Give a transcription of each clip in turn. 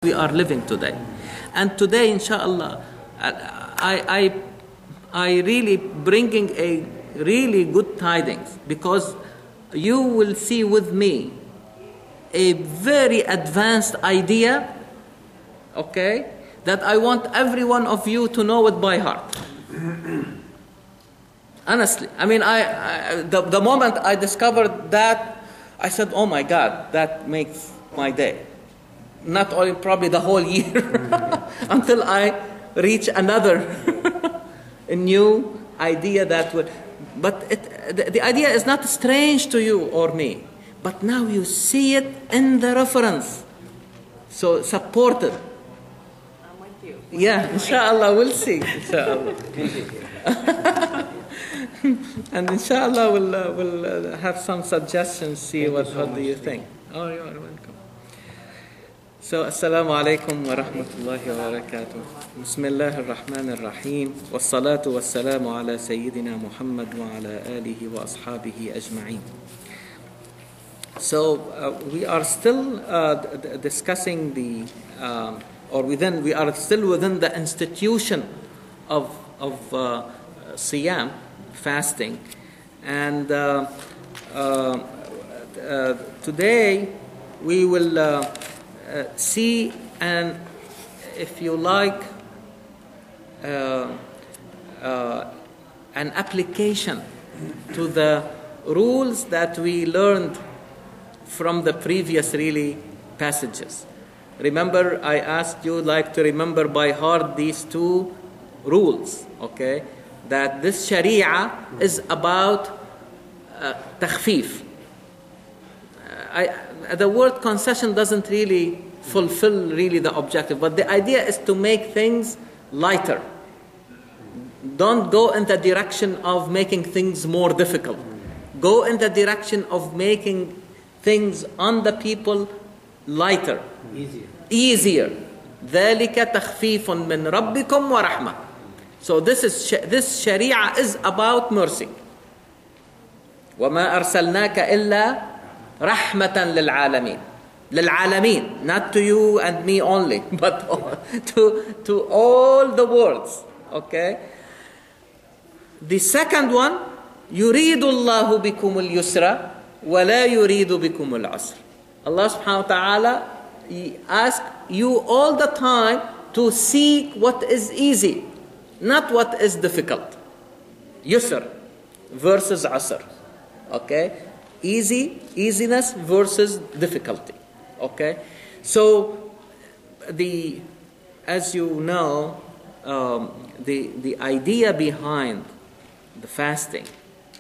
we are living today. And today, inshallah, I really bringing a really good tidings, because you will see with me a very advanced idea, okay, that I want every one of you to know it by heart. Honestly, I mean, the moment I discovered that, I said, oh my God, that makes my day. Not only probably the whole year, until I reach another a new idea that would, but the idea is not strange to you or me, but now you see it in the reference. So supported. I'm with you. Yeah, inshallah, we'll see. Inshallah. And inshallah, we'll have some suggestions, see what do you think. Oh, you are welcome. So, assalamu alaikum wa rahmatullahi wa barakatuh. Bismillah ar-Rahman ar-Rahim. Wassalatu wassalamu ala Sayyidina Muhammad wa ala alihi wa ashabihi ajma'in. So, we are still discussing we are still within the institution of Siyam, fasting. And today we will see, and if you like, an application to the rules that we learned from the previous passages. Remember, I asked you to remember by heart these two rules, okay? That this Sharia is about takhfif. The word concession doesn't really fulfill the objective, but the idea is to make things lighter. Don't go in the direction of making things more difficult. Go in the direction of making things on the people lighter, easier. ذَلِكَ تَخْفِيفٌ مِّن رَبِّكُمْ وَرَحْمَةٌ. So this Sharia is about mercy. وَمَا أَرْسَلْنَاكَ إِلَّا رَحْمَةً لِلْعَالَمِينَ. لِلْعَالَمِينَ, not to you and me only, but to all the worlds. Okay? The second one, يُرِيدُ اللَّهُ بِكُمُ الْيُسْرَ وَلَا يُرِيدُ بِكُمُ الْعُسْرَ. Allah subhanahu wa ta'ala asks you all the time to seek what is easy, not what is difficult. Yusr versus asr. Okay? Easiness versus difficulty. Okay? So, as you know, the idea behind the fasting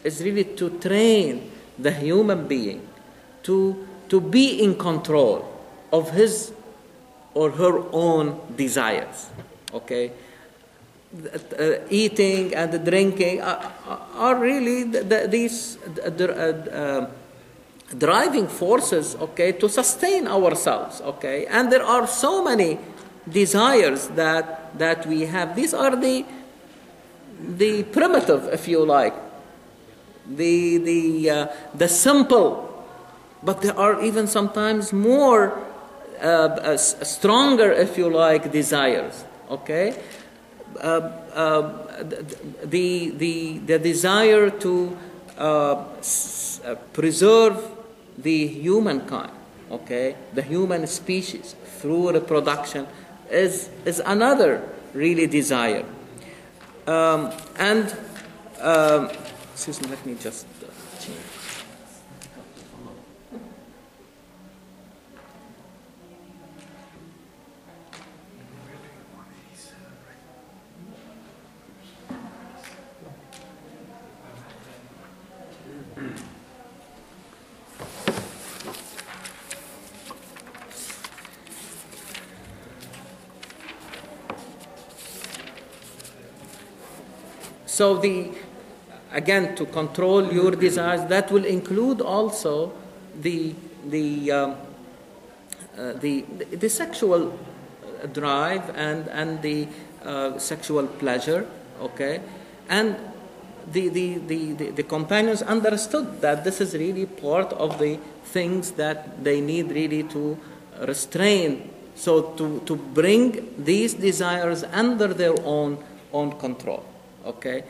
is really to train the human being to be in control of his or her own desires. Okay? Eating and drinking are really these driving forces, okay, to sustain ourselves, okay. And there are so many desires that we have. These are the primitive, if you like, the simple, but there are even sometimes more stronger, if you like, desires, okay. The desire to preserve the humankind, okay, the human species through reproduction is another really desire. Excuse me, let me just change. So again, to control your desires, that will include also the sexual drive and the sexual pleasure, okay, and the companions understood that this is really part of the things that they need really to restrain So to bring these desires under their own control. Okay?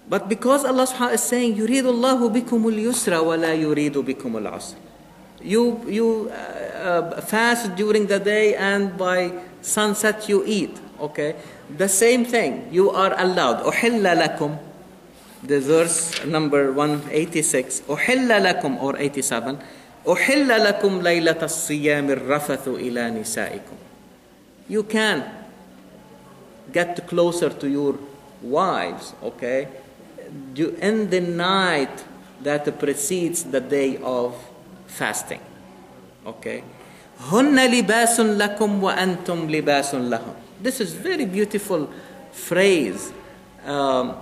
But because Allah subhanahu wa ta'ala is saying, يُرِيدُ اللَّهُ بِكُمُ الْيُسْرَ وَلَا يُرِيدُ بِكُمُ الْعُسْرَ. You fast during the day and by sunset you eat. Okay? The same thing. You are allowed. أُحِلَّ لَكُمْ. The verse number 186. أُحِلَّ لَكُمْ or 87. أُحِلَّ لَكُمْ لَيْلَةَ الصِّيَامِ الرَّفَثُ إِلَى نِسَائِكُمْ. You can get closer to your wives, okay, in the night that precedes the day of fasting. Okay? هُنَّ لِبَاسٌ لَكُمْ وَأَنْتُمْ لِبَاسٌ لَهُمْ. This is very beautiful phrase and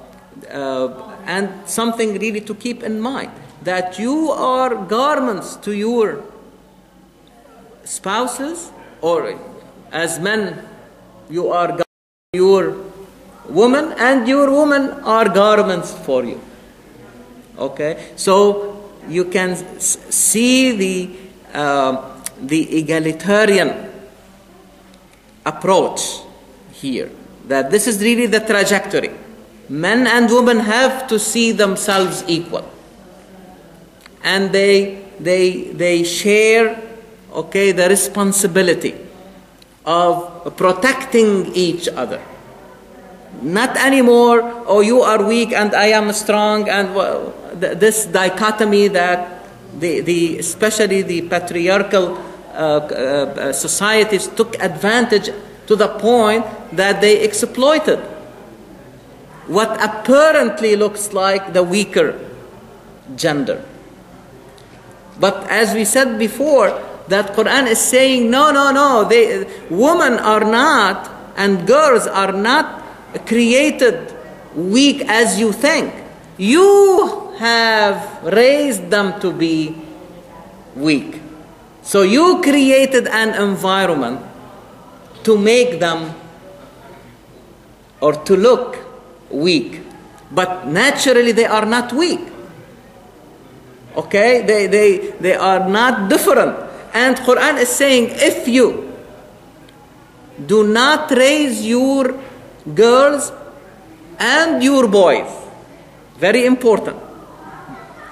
something really to keep in mind, that you are garments to your spouses, or as men you are garments to your woman, and your women are garments for you. Okay, so you can see the egalitarian approach here, that this is really the trajectory. Men and women have to see themselves equal, and they share, okay, the responsibility of protecting each other. Not anymore, oh, you are weak and I am strong, and this dichotomy that especially the patriarchal societies took advantage to the point that they exploited what apparently looks like the weaker gender. But as we said before, that Qur'an is saying, no, women are not, and girls are not created weak as you think. You have raised them to be weak. So you created an environment to make them, or to look weak. But naturally they are not weak. Okay? They are not different. And Qur'an is saying, if you do not raise your girls and your boys, very important,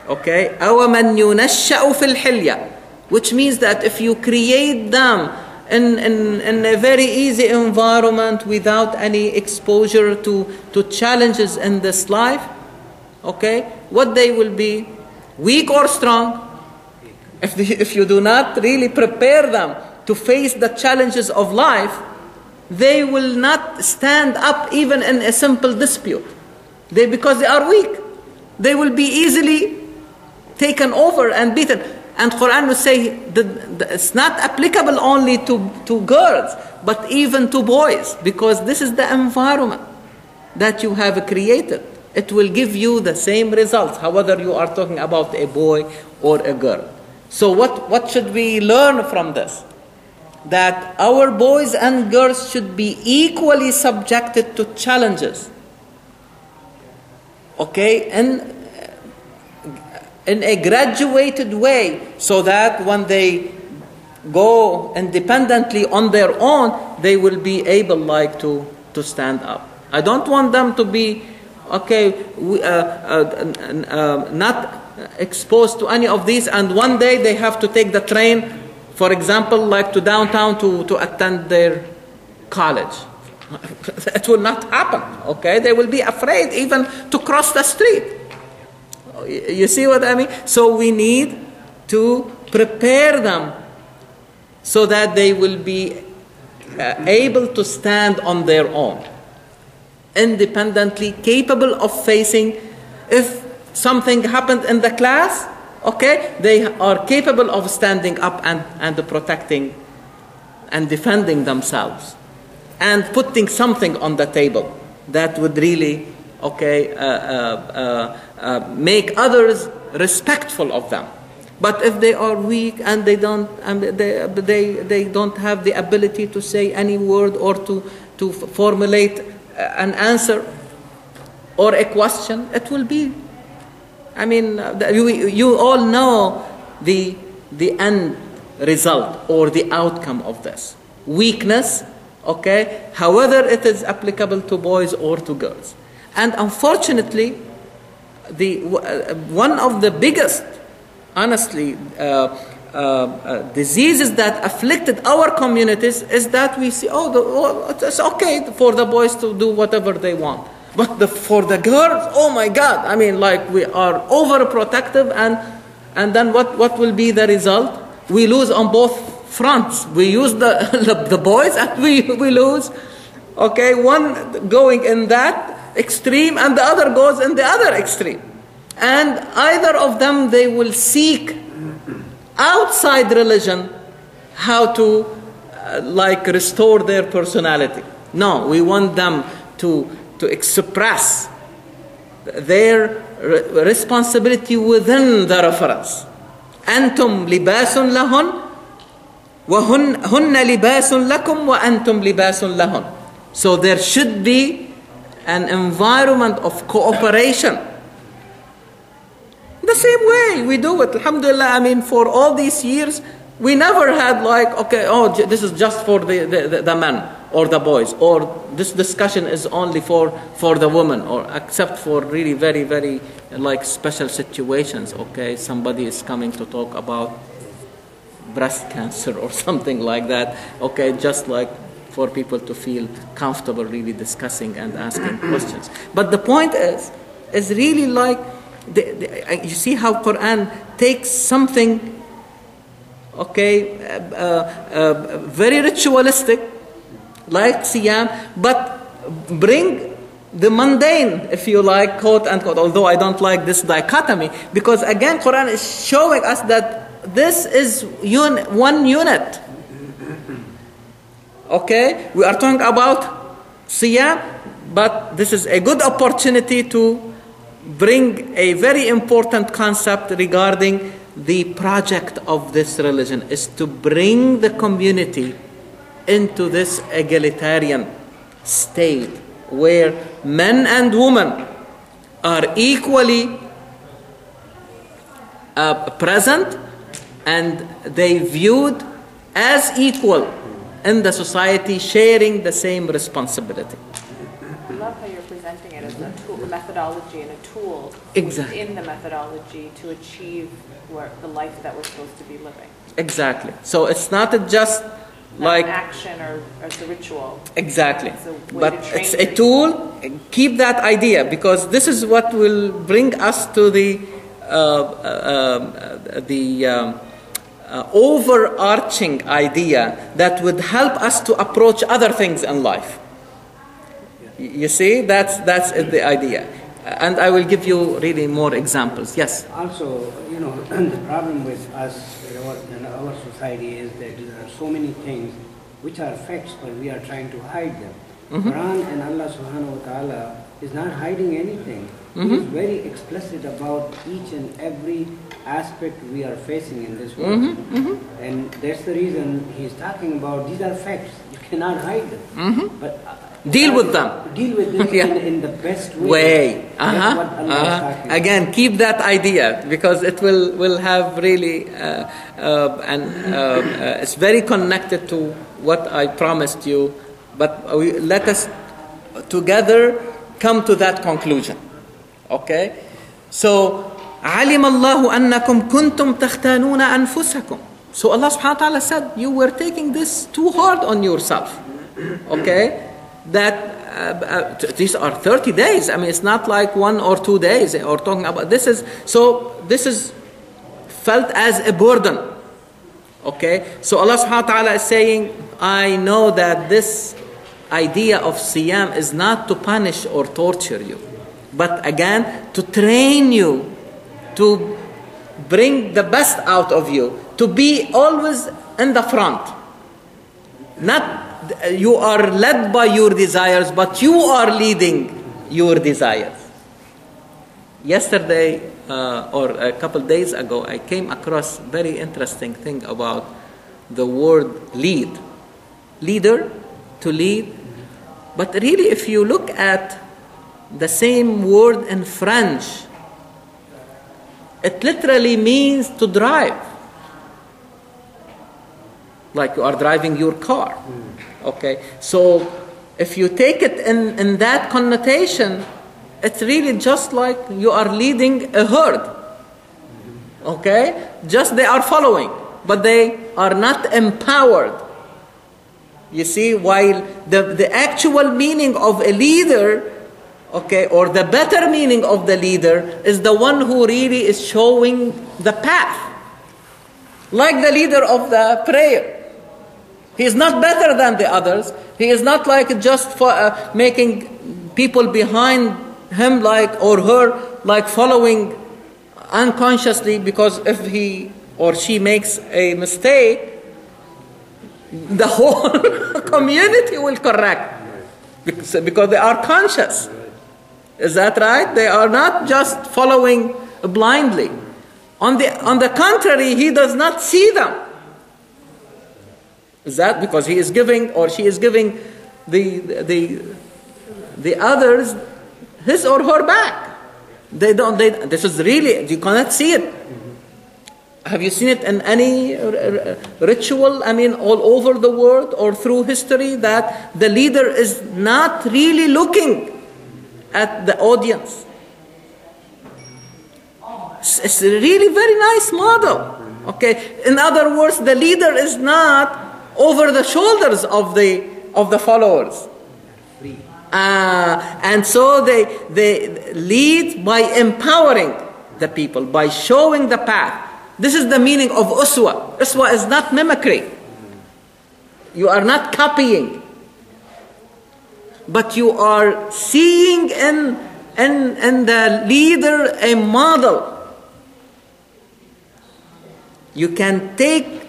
okay, أَوَمَنْ يُنَشَّأُ فِي الْحِلْيَةِ, which means that if you create them in a very easy environment without any exposure to challenges in this life, okay, what they will be, weak or strong? If you do not really prepare them to face the challenges of life, they will not stand up even in a simple dispute. Because they are weak. They will be easily taken over and beaten. And Quran will say that it's not applicable only to girls, but even to boys, because this is the environment that you have created. It will give you the same results, whether you are talking about a boy or a girl. So what should we learn from this? That our boys and girls should be equally subjected to challenges. Okay? In a graduated way, so that when they go independently on their own, they will be able to stand up. I don't want them to be, not exposed to any of these, and one day they have to take the train, for example, like to downtown to attend their college. It will not happen, okay? They will be afraid even to cross the street. You see what I mean? So we need to prepare them so that they will be able to stand on their own, independently, capable of facing, if something happened in the class, okay, they are capable of standing up and protecting and defending themselves and putting something on the table that would really, make others respectful of them. But if they are weak and they don't have the ability to say any word or to formulate an answer or a question, it will be, you all know the end result or the outcome of this. Weakness, okay, however it is applicable to boys or to girls. And unfortunately, one of the biggest, honestly, diseases that afflicted our communities is that we see, it's okay for the boys to do whatever they want. But for the girls, oh my God, I mean, like we are overprotective, and then what will be the result? We lose on both fronts. We use the boys and we lose, okay, one going in that extreme and the other goes in the other extreme. And either of them, they will seek outside religion how to restore their personality. No, we want them to express their responsibility within the reference. أنتم لباس لهن وهن لباس لكم وأنتم لباس لهن. So there should be an environment of cooperation. The same way we do it. Alhamdulillah, I mean, for all these years, we never had this is just for the men or the boys, or this discussion is only for the women, or except for really very, very special situations, okay? Somebody is coming to talk about breast cancer or something like that, okay? Just for people to feel comfortable really discussing and asking questions. But the point is really you see how Qur'an takes something, okay, very ritualistic, like Siyam, but bring the mundane, if you like, quote unquote, although I don't like this dichotomy, because again, Qur'an is showing us that this is one unit. Okay, we are talking about Siyam, but this is a good opportunity to bring a very important concept regarding the project of this religion, is to bring the community into this egalitarian state where men and women are equally present and they viewed as equal in the society, sharing the same responsibility. I love how you're presenting it as a tool, methodology and a tool within the methodology to achieve the life that we're supposed to be living. Exactly. So it's not just an action or it's a ritual. Exactly. It's a tool. Keep that idea, because this is what will bring us to the overarching idea that would help us to approach other things in life. You see, that's the idea. And I will give you really more examples. Yes? Also, the problem with us in our society is that there are so many things which are facts, but we are trying to hide them. Mm-hmm. Quran and Allah subhanahu wa ta'ala is not hiding anything. Mm-hmm. He is very explicit about each and every aspect we are facing in this world. Mm-hmm. Mm-hmm. And that's the reason he's talking about these are facts. You cannot hide them. Mm-hmm. But deal with them. Deal with them yeah. in the best way. That's what Allah is talking about. Again, keep that idea, because it will have really it's very connected to what I promised you. But let us together come to that conclusion. Okay? So, عَلِمَ اللَّهُ أَنَّكُمْ كُنْتُمْ تَخْتَانُونَ أَنفُسَكُمْ. So Allah subhanahu wa ta'ala said, you were taking this too hard on yourself. Okay? That these are 30 days. I mean, it's not like 1 or 2 days or talking about this is felt as a burden. Okay? So Allah subhanahu wa ta'ala is saying, I know that this idea of Siyam is not to punish or torture you, but again to train you, to bring the best out of you, to be always in the front. Not you are led by your desires, but you are leading your desires. Yesterday or a couple days ago, I came across a very interesting thing about the word lead. Leader, to lead. But really, if you look at the same word in French, it literally means to drive. like you are driving your car. Okay, so if you take it in that connotation, it's really just like you are leading a herd. Okay, just they are following, but they are not empowered. You see, while the actual meaning of a leader, okay, or the better meaning of the leader is the one who really is showing the path. Like the leader of the prayer. He is not better than the others. He is not like just for, making people behind him like or her like following unconsciously, because if he or she makes a mistake, the whole community will correct because they are conscious. Is that right? They are not just following blindly. On the contrary, he does not see them. Is that because he is giving or she is giving the others his or her back? This is really, you cannot see it. Have you seen it in any ritual, all over the world or through history, that the leader is not really looking at the audience? It's a really very nice model. Okay. In other words, the leader is not over the shoulders of the followers. And so they lead by empowering the people, by showing the path. This is the meaning of uswa. Uswa is not mimicry. You are not copying, but you are seeing in the leader a model. You can take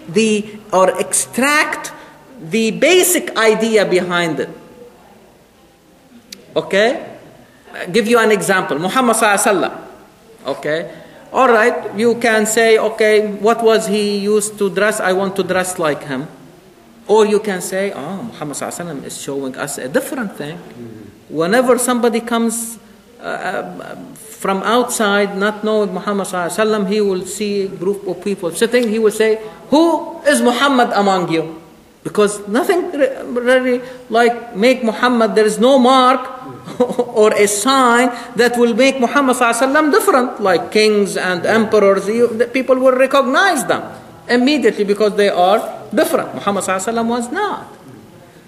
or extract the basic idea behind it. Okay? I'll give you an example. Muhammad sallallahu alaihi wasallam. Okay? All right, you can say, okay, what was he used to dress? I want to dress like him. Or you can say, Muhammad sallallahu alaihi wasallam is showing us a different thing. Whenever somebody comes from outside, not knowing Muhammad sallallahu alaihi wasallam, he will see a group of people sitting. He will say, who is Muhammad among you? Because nothing really like make Muhammad, there is no mark or a sign that will make Muhammad sallallahu alaihi wasallam different, like kings and emperors. The people will recognize them immediately because they are different. Muhammad sallallahu alaihi wasallam was not.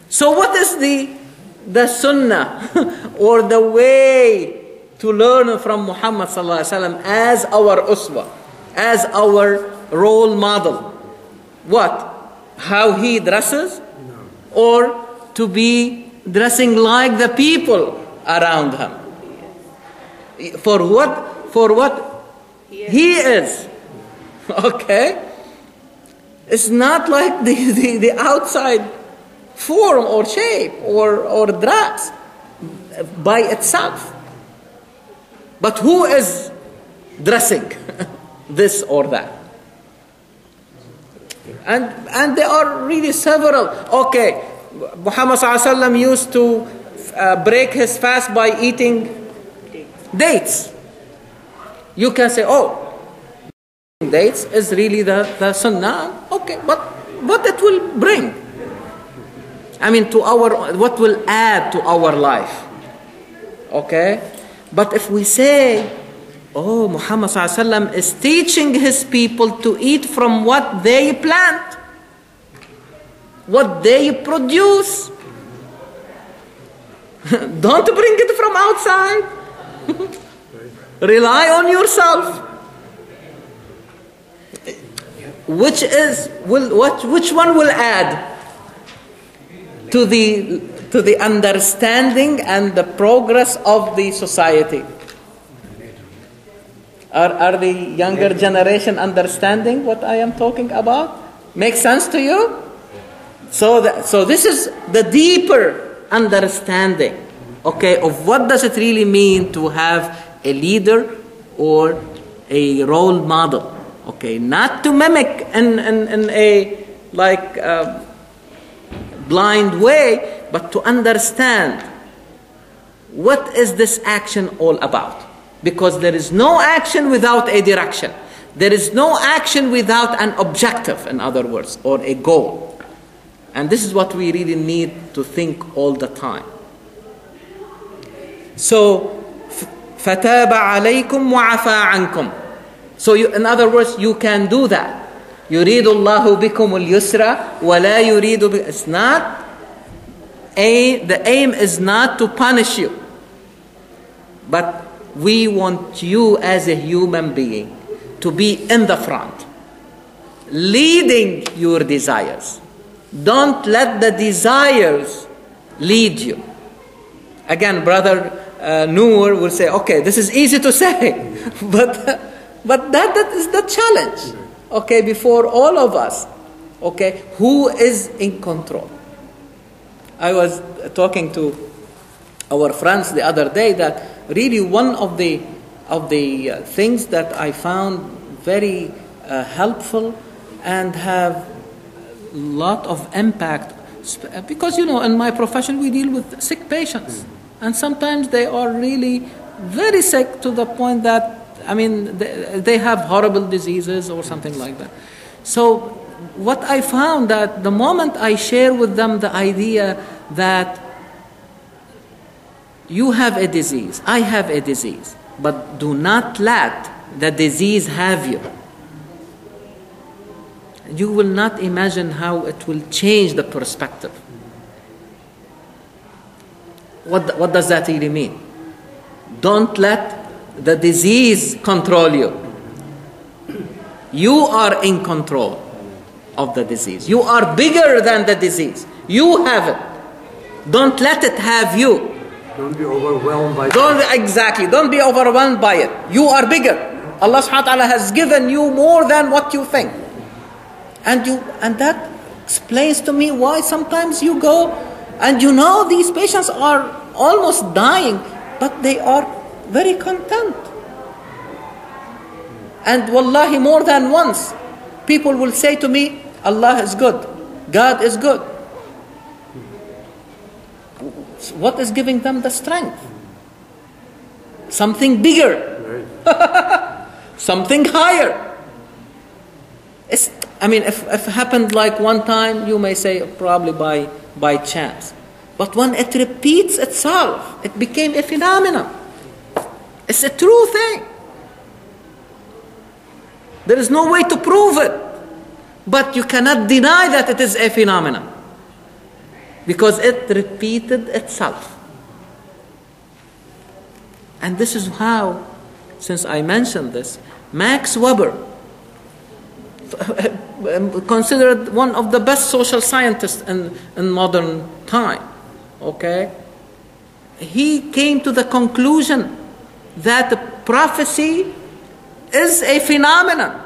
So what is the sunnah or the way to learn from Muhammad sallallahu alaihi wasallam as our uswa, as our role model? What? How he dresses? Or to be dressing like the people around him? For what he is. Okay? It's not like the outside form or shape or dress by itself. But who is dressing this or that? And there are really several. Okay, Muhammad sallallahu alaihi wasallam used to break his fast by eating dates. You can say, dates is really the sunnah. Okay, but what it will bring? What will add to our life? Okay, but if we say, Muhammad sallallahu alaihi wasallam is teaching his people to eat from what they plant, what they produce. Don't bring it from outside. Rely on yourself. Which one will add to the understanding and the progress of the society? Are the younger generation understanding what I am talking about? Make sense to you? So this is the deeper understanding, okay, of what does it really mean to have a leader or a role model, okay, not to mimic in a blind way, but to understand what is this action all about. Because there is no action without a direction. There is no action without an objective, in other words, or a goal. And this is what we really need to think all the time. So, فَتَابَ عَلَيْكُمْ وَعَفَى عَنْكُمْ. So in other words, you can do that. يُرِيدُ اللَّهُ بِكُمُ الْيُسْرَ وَلَا يُرِيدُ It's not, the aim is not to punish you. But we want you as a human being to be in the front, leading your desires. Don't let the desires lead you. Again, Brother Noor will say, okay, this is easy to say, but that is the challenge, okay, before all of us, okay, who is in control? I was talking to our friends the other day that really one of the things that I found very helpful and have a lot of impact, because in my profession we deal with sick patients, and sometimes they are really very sick to the point that they have horrible diseases or something like that. So what I found that the moment I share with them the idea that you have a disease, I have a disease, but do not let the disease have you. You will not imagine how it will change the perspective. What does that really mean? Don't let the disease control you. You are in control of the disease. You are bigger than the disease. You have it. Don't let it have you. Don't be overwhelmed by it. Exactly. Don't be overwhelmed by it. You are bigger. Allah subhanahu wa ta'ala has given you more than what you think. And that explains to me why sometimes you go and these patients are almost dying, but they are very content. And wallahi, more than once, people will say to me, Allah is good. God is good. What is giving them the strength? Something bigger. Something higher. If it happened like one time, you may say probably by chance. But when it repeats itself, it became a phenomenon. It's a true thing. There is no way to prove it. But you cannot deny that it is a phenomenon. Because it repeated itself. And this is how, since I mentioned this, Max Weber, considered one of the best social scientists in modern time, okay? He came to the conclusion that the prophecy is a phenomenon.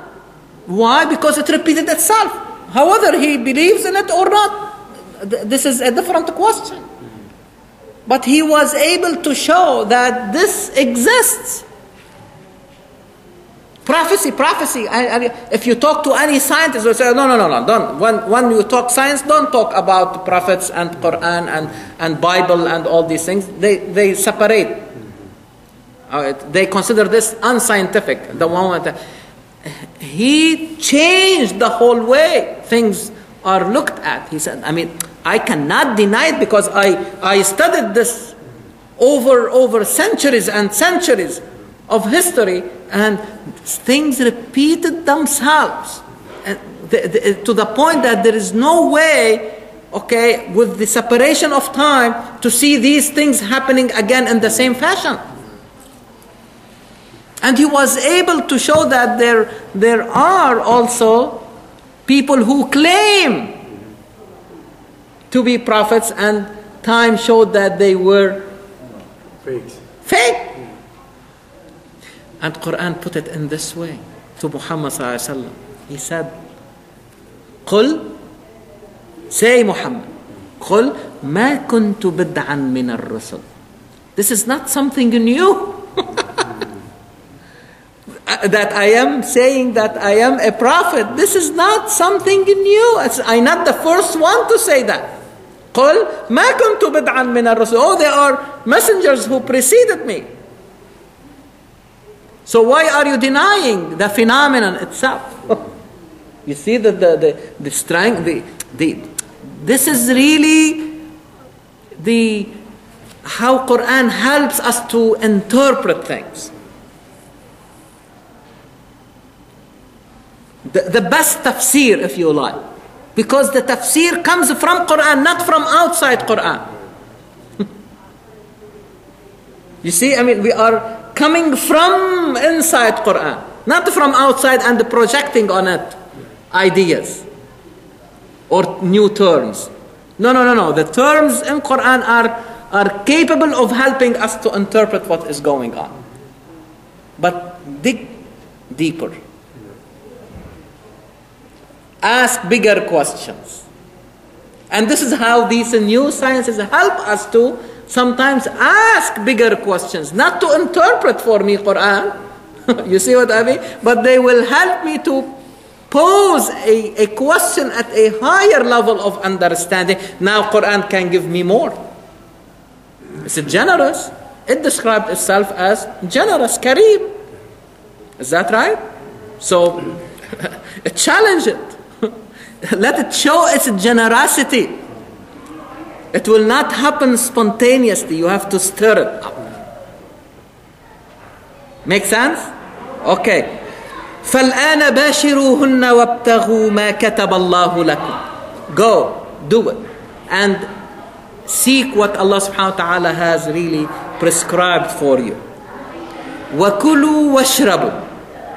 Why? Because it repeated itself. However, he believes in it or not, this is a different question. But he was able to show that this exists. Prophecy. If you talk to any scientist, they'll say, no, don't. When you talk science, don't talk about prophets and Qur'an and Bible and all these things. They separate. They consider this unscientific. The moment he changed the whole way things are looked at. He said, I cannot deny it because I studied this over centuries and centuries of history, and things repeated themselves to the point that there is no way, okay, with the separation of time, to see these things happening again in the same fashion. And he was able to show that there are also people who claim to be prophets, and time showed that they were fake. And Qur'an put it in this way to Muhammad sallallahu alaihi wasallam. He said, "Qul, say Muhammad, Qul ma kuntu bid'an min ar-rusul." This is not something new. That I am saying that I am a prophet. This is not something new. I'm not the first one to say that. قُلْ مَا كُنْتُ بِدْعًا مِنَ الرُّسُلِ. Oh, there are messengers who preceded me. So why are you denying the phenomenon itself? You see the strength, This is really how Qur'an helps us to interpret things. The best tafsir, if you like. Because the tafsir comes from Qur'an, not from outside Qur'an. You see, I mean, we are coming from inside Qur'an, not from outside and projecting on it ideas or new terms. No. The terms in Qur'an are capable of helping us to interpret what is going on. But dig deeper. Ask bigger questions. And this is how these new sciences help us to sometimes ask bigger questions, not to interpret for me Qur'an. You see what I mean? But they will help me to pose a question at a higher level of understanding. Now Qur'an can give me more. It's generous. It described itself as generous, Kareem. Is that right? So challenge it. Let it show its generosity. It will not happen spontaneously. You have to stir it up. Make sense? Okay. فَالْآنَ بَاشِرُوهُنَّ وَابْتَغُوا مَا كَتَبَ اللَّهُ لَكُمْ. Go, do it. And seek what Allah subhanahu wa ta'ala has really prescribed for you. وَكُلُوا وَاشْرَبُوا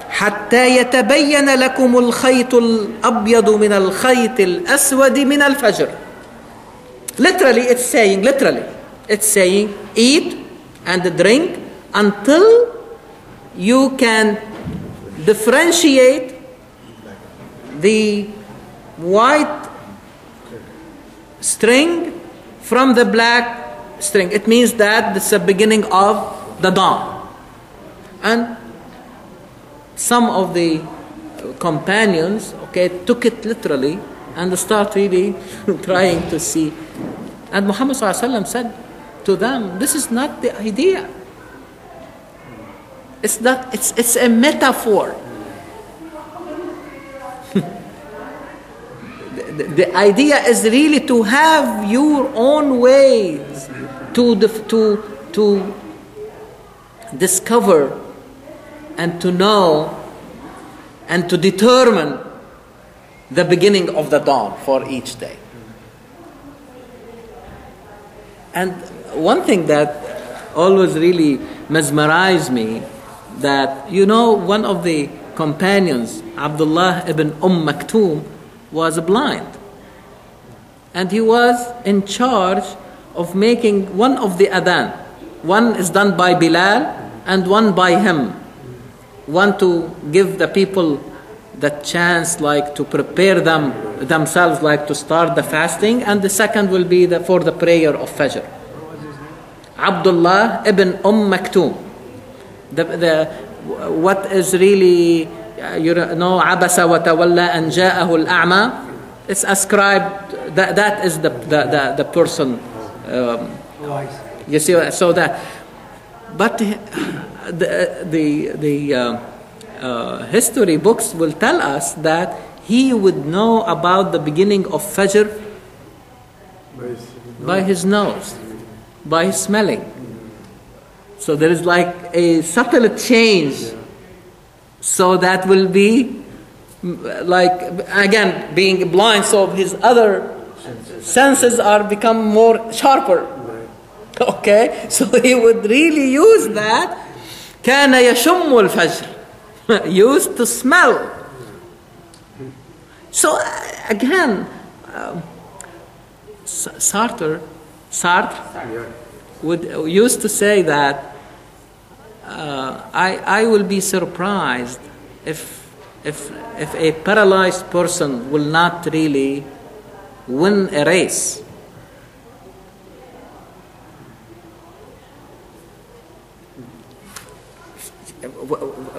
حتى يتبين لكم الخيط الأبيض من الخيط الأسود من الفجر. Literally it's saying eat and drink until you can differentiate the white string from the black string. It means that this is the beginning of the dawn. And some of the companions, took it literally and start really trying to see. And Muhammad ﷺ said to them, this is not the idea. It's a metaphor. The idea is really to have your own ways to discover and to know and to determine the beginning of the dawn for each day. And one thing that always really mesmerized me, that one of the companions, Abdullah ibn Maktoum, was blind. And he was in charge of making one of the adhan. One is done by Bilal and one by him. One to give the people the chance to prepare themselves to start the fasting, and the second will be for the prayer of Fajr. Abdullah ibn Maktoum. What is really Abasa wa tawalla an ja'ahu al-a'ma, it's ascribed that is the person. You see, so that. But the history books will tell us that he would know about the beginning of Fajr by his nose, by smelling. So there is a subtle change. So that will be again, being blind, so his other senses are become more sharper. Okay, so he would really use that. كان يشم الفجر, used to smell. So again, Sartre used to say that I will be surprised if a paralyzed person will not really win a race.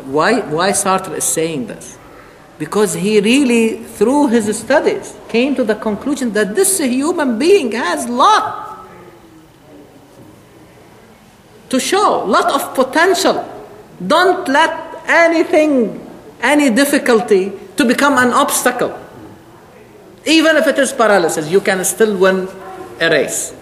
Why Sartre is saying this? Because he really, through his studies, came to the conclusion that this human being has lot to show, lot of potential. Don't let anything, any difficulty to become an obstacle. Even if it is paralysis, you can still win a race.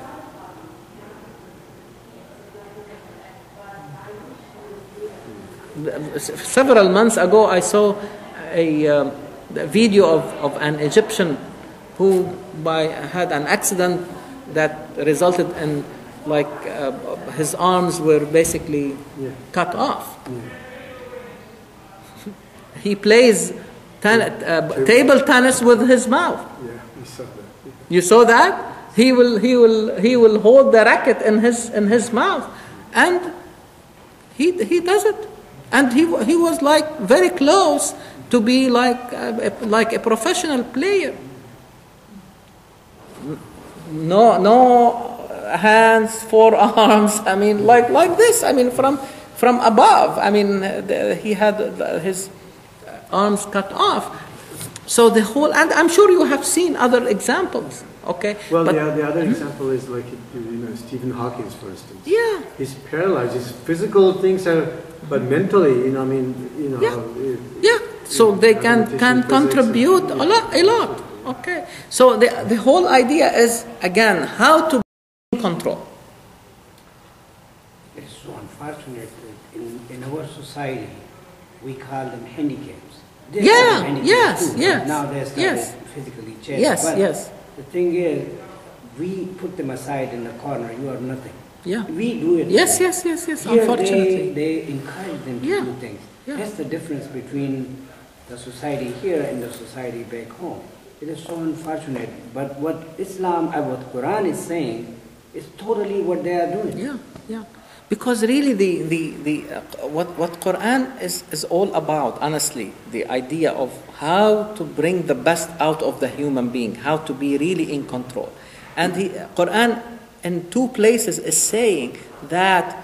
Several months ago, I saw a video of an Egyptian who had an accident that resulted in his arms were basically cut off. He plays table tennis with his mouth. Yeah, we saw that. You saw that? He will hold the racket in his mouth, and he does it. And he was very close to be like a professional player. No hands, forearms. I mean, like this. I mean, from above. I mean, he had his arms cut off. So the whole, and I'm sure you have seen other examples. Okay. Well, the other example is Stephen Hawking, for instance. Yeah. He's paralyzed. His physical things are, but mentally, Yeah. So they can contribute a lot. Okay. So the whole idea is, again, how to be in control. It's so unfortunate that in our society we call them handicaps. Yes. Now they're started physically changed. Yes. The thing is, we put them aside in the corner. You are nothing. Yeah. We do it. Yes. Here Unfortunately, they encourage them to do things. Yeah. That's the difference between the society here and the society back home. It is so unfortunate. But what what Quran is saying is totally what they are doing. Yeah. Because really, what Quran is all about, honestly, the idea of how to bring the best out of the human being, how to be really in control. And the Quran in 2 places is saying that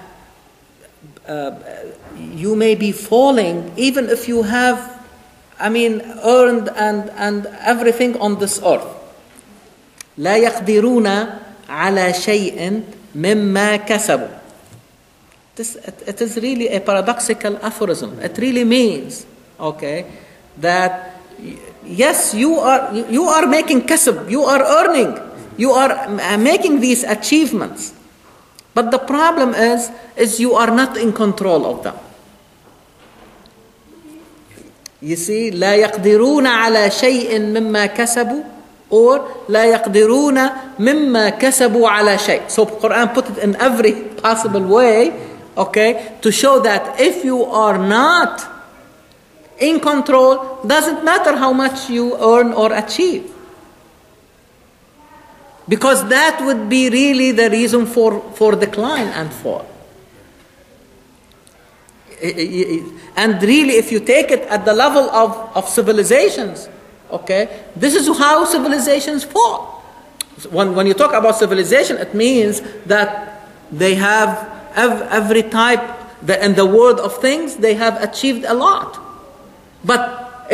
you may be falling even if you have, earned and everything on this earth. لا يقدرون على شيء مما كسبوا. It is really a paradoxical aphorism. It really means, that yes, you are making kasb, you are earning, you are making these achievements, but the problem is you are not in control of them. You see, لا يقدرون على شيء مما كسبوا, or لا يقدرون مما كسبوا على شيء. So Quran put it in every possible way. To show that if you are not in control, doesn't matter how much you earn or achieve. Because that would be really the reason for decline and fall. And really, if you take it at the level of civilizations, this is how civilizations fall. When you talk about civilization, it means that they have every type, in the world of things, they have achieved a lot. But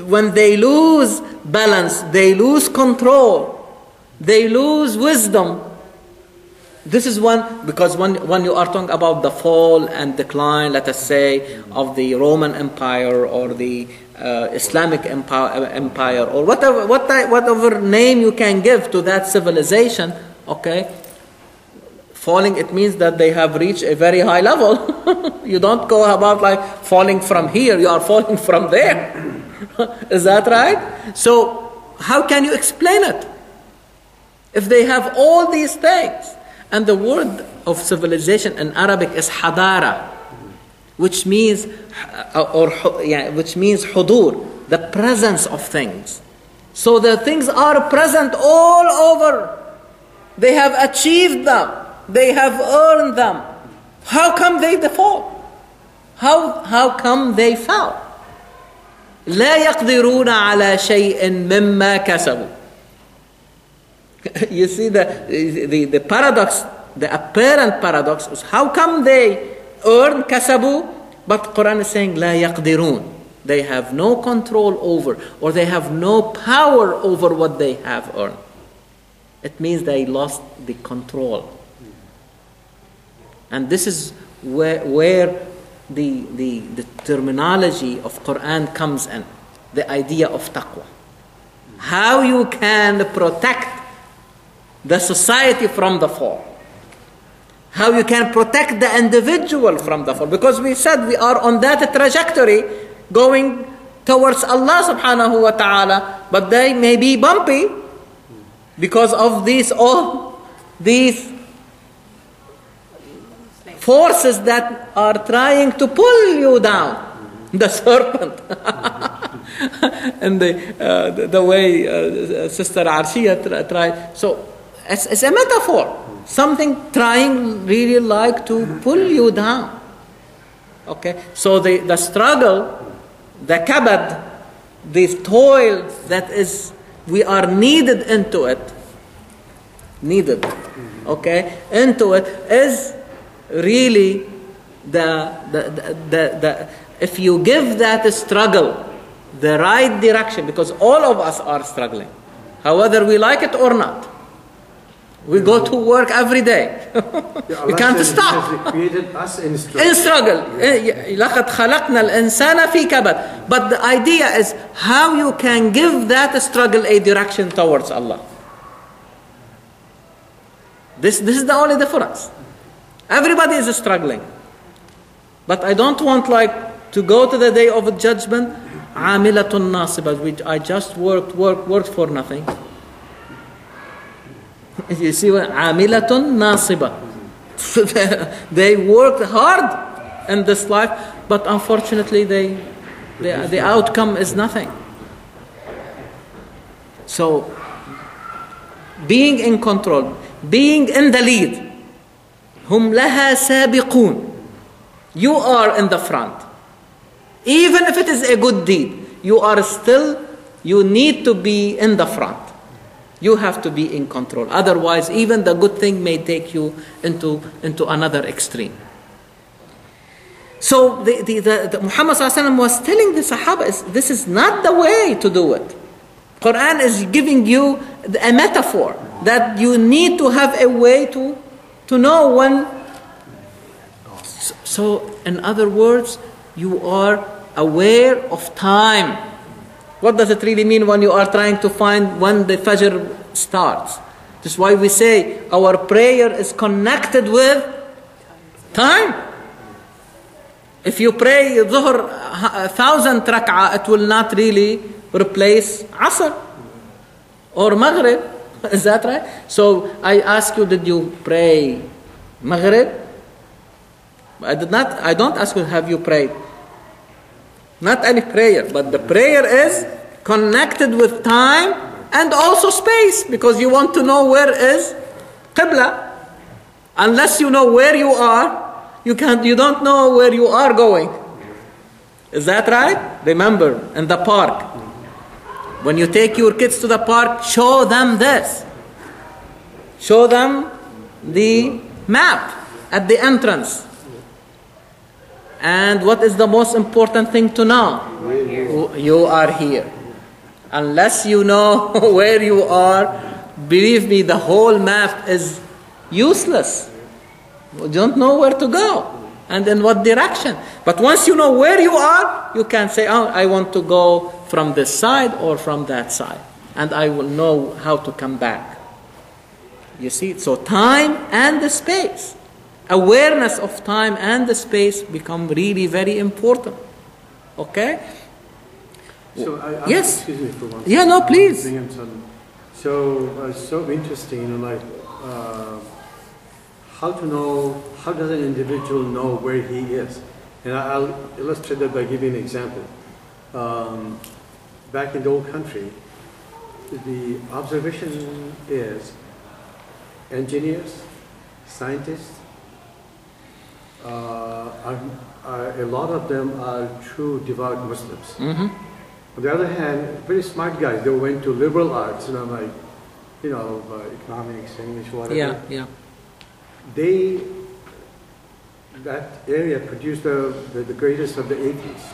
when they lose balance, they lose control, they lose wisdom. This is because when you are talking about the fall and decline, let us say, of the Roman Empire or the Islamic empire or whatever name you can give to that civilization, falling, it means that they have reached a very high level. You don't go about falling from here, you are falling from there. Is that right? So how can you explain it? If they have all these things, and the word of civilization in Arabic is hadara, which means hudur, the presence of things. So the things are present all over. They have achieved them. They have earned them. How come they fall? How come they fell? لا يقدرون على شيء مما كسبوا. You see the paradox, the apparent paradox is how come they earn كسبوا, but Quran is saying لا يقدرون. They have no control over, or they have no power over what they have earned. It means they lost the control. And this is where the terminology of Quran comes in, the idea of taqwa. how you can protect the society from the fall. How you can protect the individual from the fall. Because we said we are on that trajectory going towards Allah subhanahu wa ta'ala, but they may be bumpy because of these forces that are trying to pull you down. The serpent. And the way Sister Arshia tried. So it's a metaphor. Something trying really like to pull you down. Okay? So the struggle, the kabad, the toil that is, we are needed into it. Okay? Into it is really the if you give that struggle the right direction, because all of us are struggling, whether we like it or not. We go to work every day. We can't stop. He created us in struggle. In struggle. لَقَدْ خَلَقْنَا الْإِنسَانَ فِي كَبَدٍ. But the idea is how you can give that struggle a direction towards Allah. This is the only difference. Everybody is struggling. But I don't want to go to the day of judgment, عَامِلَةٌ نَاصِبَةٌ, which I just worked for nothing. You see what? عَامِلَةٌ نَاصِبَةٌ. They worked hard in this life, but unfortunately the outcome is nothing. So, being in control, being in the lead, هُمْ لَهَا سَابِقُونَ. You are in the front. Even if it is a good deed, you need to be in the front. You have to be in control. Otherwise, even the good thing may take you into another extreme. So the Muhammad ﷺ was telling the Sahaba, this is not the way to do it. Qur'an is giving you a metaphor that you need to have a way to know when. So, in other words, you are aware of time. What does it really mean when you are trying to find when the Fajr starts? That's why we say our prayer is connected with time. If you pray Dhuhr 1,000 rak'ah, it will not really replace Asr or Maghrib. Is that right? So I ask you, did you pray Maghrib? I don't ask you, have you prayed? Not any prayer, but the prayer is connected with time and also space, because you want to know where is Qibla. Unless you know where you are, you don't know where you are going. Is that right? Remember, in the park, when you take your kids to the park, show them this. Show them the map at the entrance. And what is the most important thing to know? You are here. Unless you know where you are, believe me, the whole map is useless. You don't know where to go and in what direction. But once you know where you are, you can say, oh, I want to go from this side or from that side. And I will know how to come back. You see, so time and the space. Awareness of time and the space become really very important. Okay? So yes. Excuse me for one second. Yeah, no, please. So it's so interesting, how does an individual know where he is? And I'll illustrate that by giving an example. Back in the old country, the observation is engineers, scientists, a lot of them are true devout Muslims. Mm-hmm. On the other hand, very smart guys, they went to liberal arts, economics, English, whatever. Yeah. That area produced the greatest of the atheists.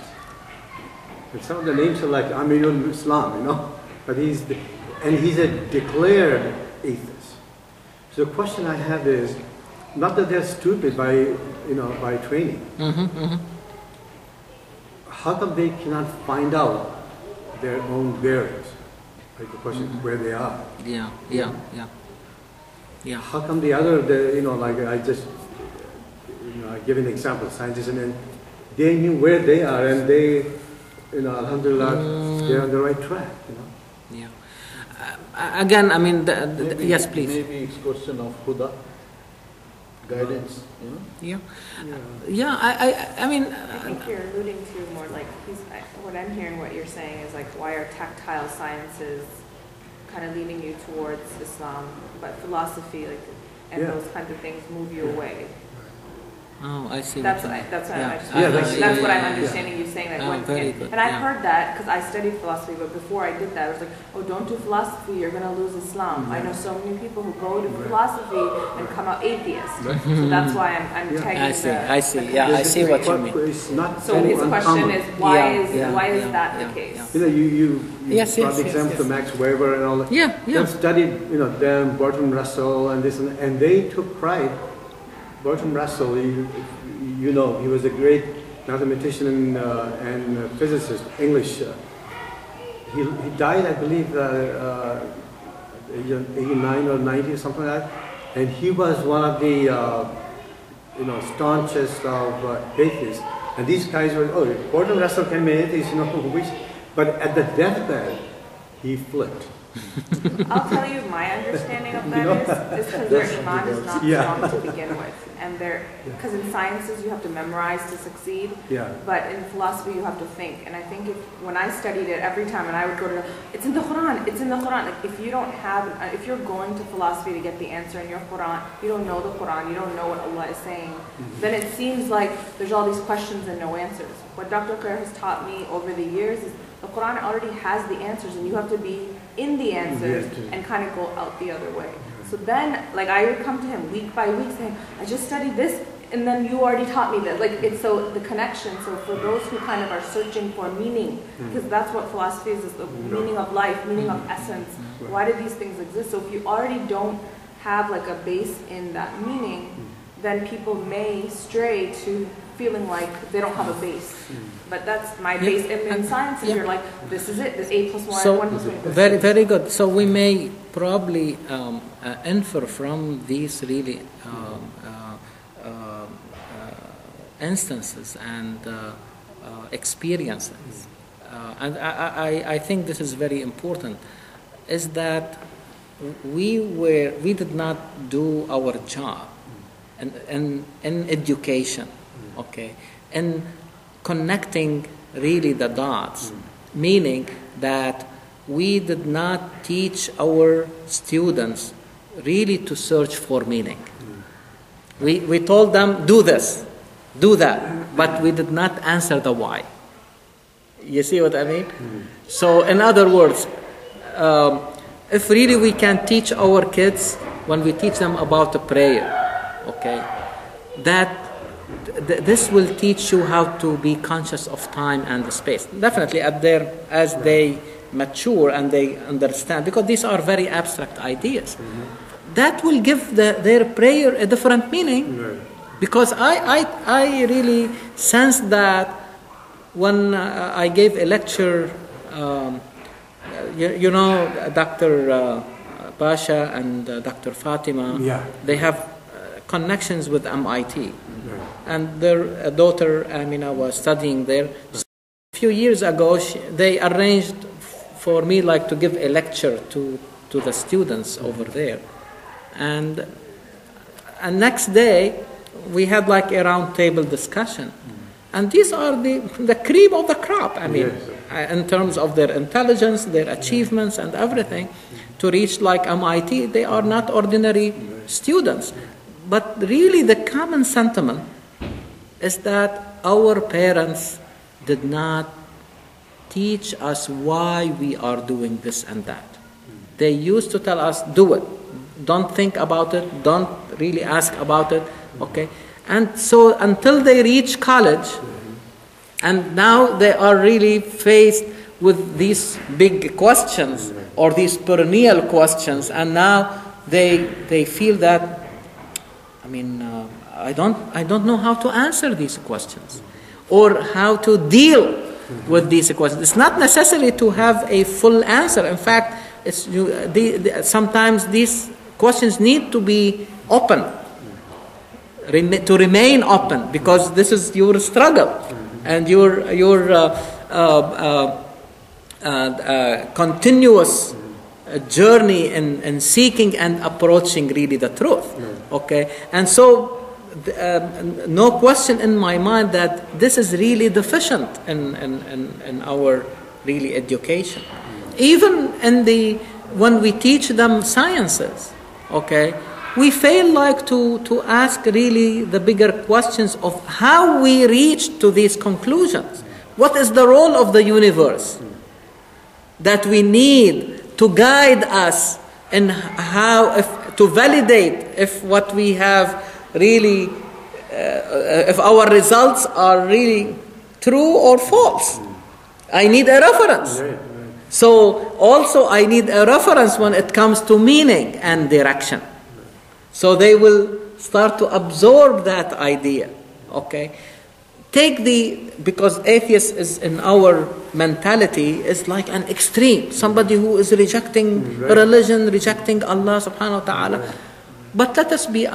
And some of the names are like Amirul Islam, but he's a declared atheist. So the question I have is, not that they're stupid by training. Mm-hmm, mm-hmm. How come they cannot find out their own bearings? Like the question where they are. Yeah. How come the other, like I just, I give an example, scientists, and then they knew where they are, and they, alhamdulillah, they're on the right track, Yeah. Again, I mean, yes, please. Maybe it's question of huda, guidance, Yeah. I mean, I think you're alluding to more like what I'm hearing. What you're saying is like, why are tactile sciences kind of leaning you towards Islam, but philosophy, and those kinds of things move you away. Oh, I see. That's what I'm understanding you saying. That very good. And I've heard that because I studied philosophy, but before I did that, I was like, oh, don't do philosophy, you're going to lose Islam. I know so many people who go to philosophy and come out atheists. So that's why I'm tagging I see. I see what you mean. So his question is, why is that the case? You brought the example to Max Weber and all that. They've studied, them, Bertrand Russell and this, and they took pride. Bertrand Russell, he was a great mathematician and physicist, English. He died, I believe, 89 or 90 or something like that. And he was one of the, staunchest of atheists. And these guys were, Bertrand Russell can be atheist, but at the deathbed, he flipped. I'll tell you my understanding of that is because their iman is not strong to begin with. And because in sciences you have to memorize to succeed, but in philosophy you have to think. And I think when I studied it every time, and I would go to, it's in the Qur'an, it's in the Qur'an. Like if you're going to philosophy to get the answer in your Qur'an, you don't know the Qur'an, you don't know what Allah is saying, then it seems like there's all these questions and no answers. What Dr. Khayr has taught me over the years is the Qur'an already has the answers, and you have to be in the answers and kind of go out the other way. So then, I would come to him week by week saying, I just studied this, and then you already taught me this. It's so the connection. So for those who kind of are searching for meaning, because that's what philosophy is the meaning of life, meaning of essence. Why do these things exist? So if you already don't have a base in that meaning, then people may stray to feeling like they don't have a base. But that's my base. In science, you're like, this is it, this A plus 1, 1 plus 1. Very, very good. So we may probably infer from these really instances and experiences, and I think this is very important, is that we did not do our job in education, in connecting really the dots, meaning that we did not teach our students really to search for meaning. We told them, do this, do that, but we did not answer the why. You see what I mean? So in other words, if really we can teach our kids, when we teach them about the prayer, that this will teach you how to be conscious of time and space. Definitely as they mature and they understand, because these are very abstract ideas. That will give their prayer a different meaning. Because I really sense that when I gave a lecture, Dr. Pasha and Dr. Fatima, they have connections with MIT. And their daughter, Amina, was studying there. So a few years ago, they arranged for me to give a lecture to the students over there. And next day, we had a round table discussion. And these are the cream of the crop, in terms of their intelligence, their achievements and everything. To reach MIT, they are not ordinary students. But really the common sentiment is that our parents did not teach us why we are doing this and that. They used to tell us, do it. Don't think about it. Don't really ask about it. And so until they reach college, and now they are really faced with these big questions or these perennial questions, and now they feel that, I don't know how to answer these questions or how to deal with these questions. It's not necessary to have a full answer. In fact, sometimes these questions need to be open, to remain open, because this is your struggle and your continuous journey in seeking and approaching really the truth. Okay, and so no question in my mind that this is really deficient in our really education. Even when we teach them sciences, okay, we fail like to ask really the bigger questions of how we reach to these conclusions. What is the role of the universe that we need to guide us in to validate if what we have really, if our results are really true or false? I need a reference. So also I need a reference when it comes to meaning and direction. So they will start to absorb that idea. Okay? Because atheist is in our mentality is like an extreme. Somebody who is rejecting religion, rejecting Allah subhanahu wa ta'ala. But let us be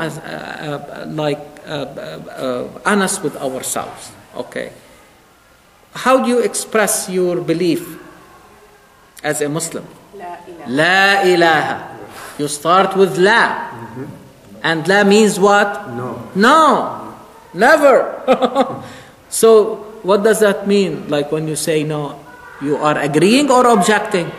honest with ourselves. Okay? How do you express your belief as a Muslim? La ilaha. You start with la. And la means what? No. Never. So what does that mean? Like when you say no, you are agreeing or objecting?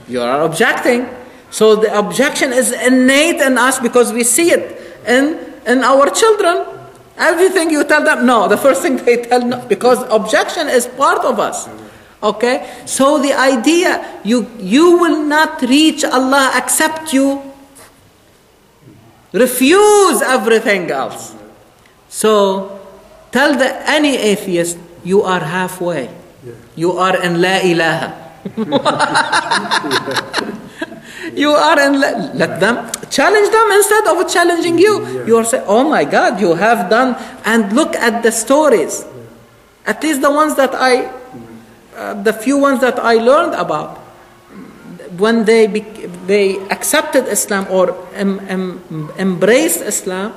You are objecting. So the objection is innate in us because we see it in our children. Everything you tell them no, the first thing they tell no, because objection is part of us. Okay? So the idea, you will not reach Allah except you refuse everything else. So tell any atheist, you are halfway. You are in la ilaha. You are in let them challenge them instead of challenging you. You are saying, oh my God, you have done, and look at the stories. At least the ones that the few ones that I learned about, when they accepted Islam or embraced Islam.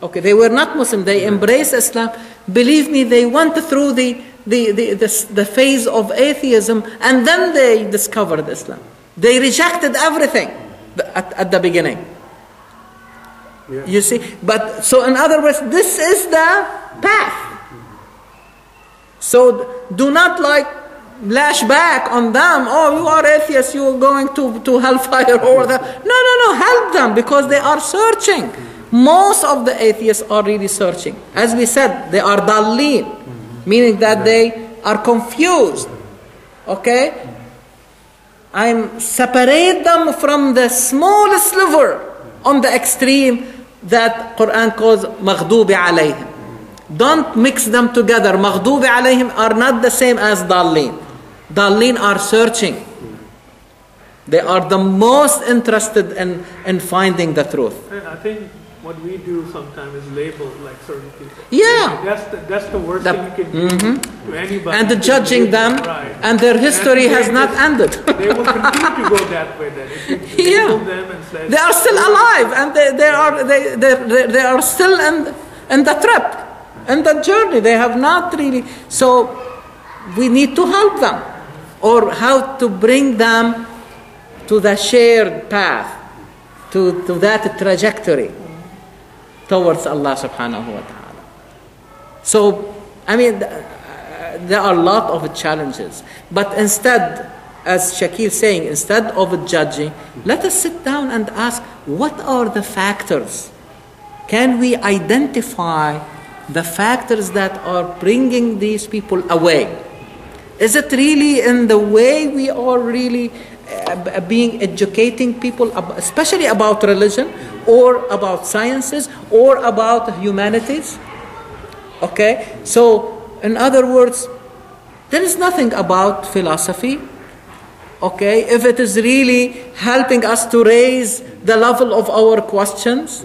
Okay, they were not Muslim. They embraced Islam. Believe me, they went through the phase of atheism, and then they discovered Islam. They rejected everything at the beginning. You see, but so in other words, this is the path. So do not lash back on them. Oh, you are atheists. You are going to hellfire or that. No. Help them because they are searching. Most of the atheists are really searching. As we said, they are dallin, meaning that they are confused. Okay? Separate them from the small sliver on the extreme that Qur'an calls maghdubi alayhim. Don't mix them together. Maghdubi alayhim are not the same as dallin. Dallin are searching. They are the most interested in finding the truth. And I think what we do sometimes is label like certain people. Yeah. That's the worst thing you can do to anybody. And judging them, and their history has not ended. They will continue to go that way then. If you label them and say, they are still alive, and they are still in the trip, in the journey. They have not really. So we need to help them, or how to bring them to the shared path, to that trajectory towards Allah subhanahu wa ta'ala. So, I mean, there are a lot of challenges. But instead, as Shakil saying, instead of judging, let us sit down and ask, what are the factors? Can we identify the factors that are bringing these people away? Is it really in the way we are really educating people, especially about religion, or about sciences, or about humanities? Okay, so in other words, there is nothing about philosophy. Okay, if it is really helping us to raise the level of our questions,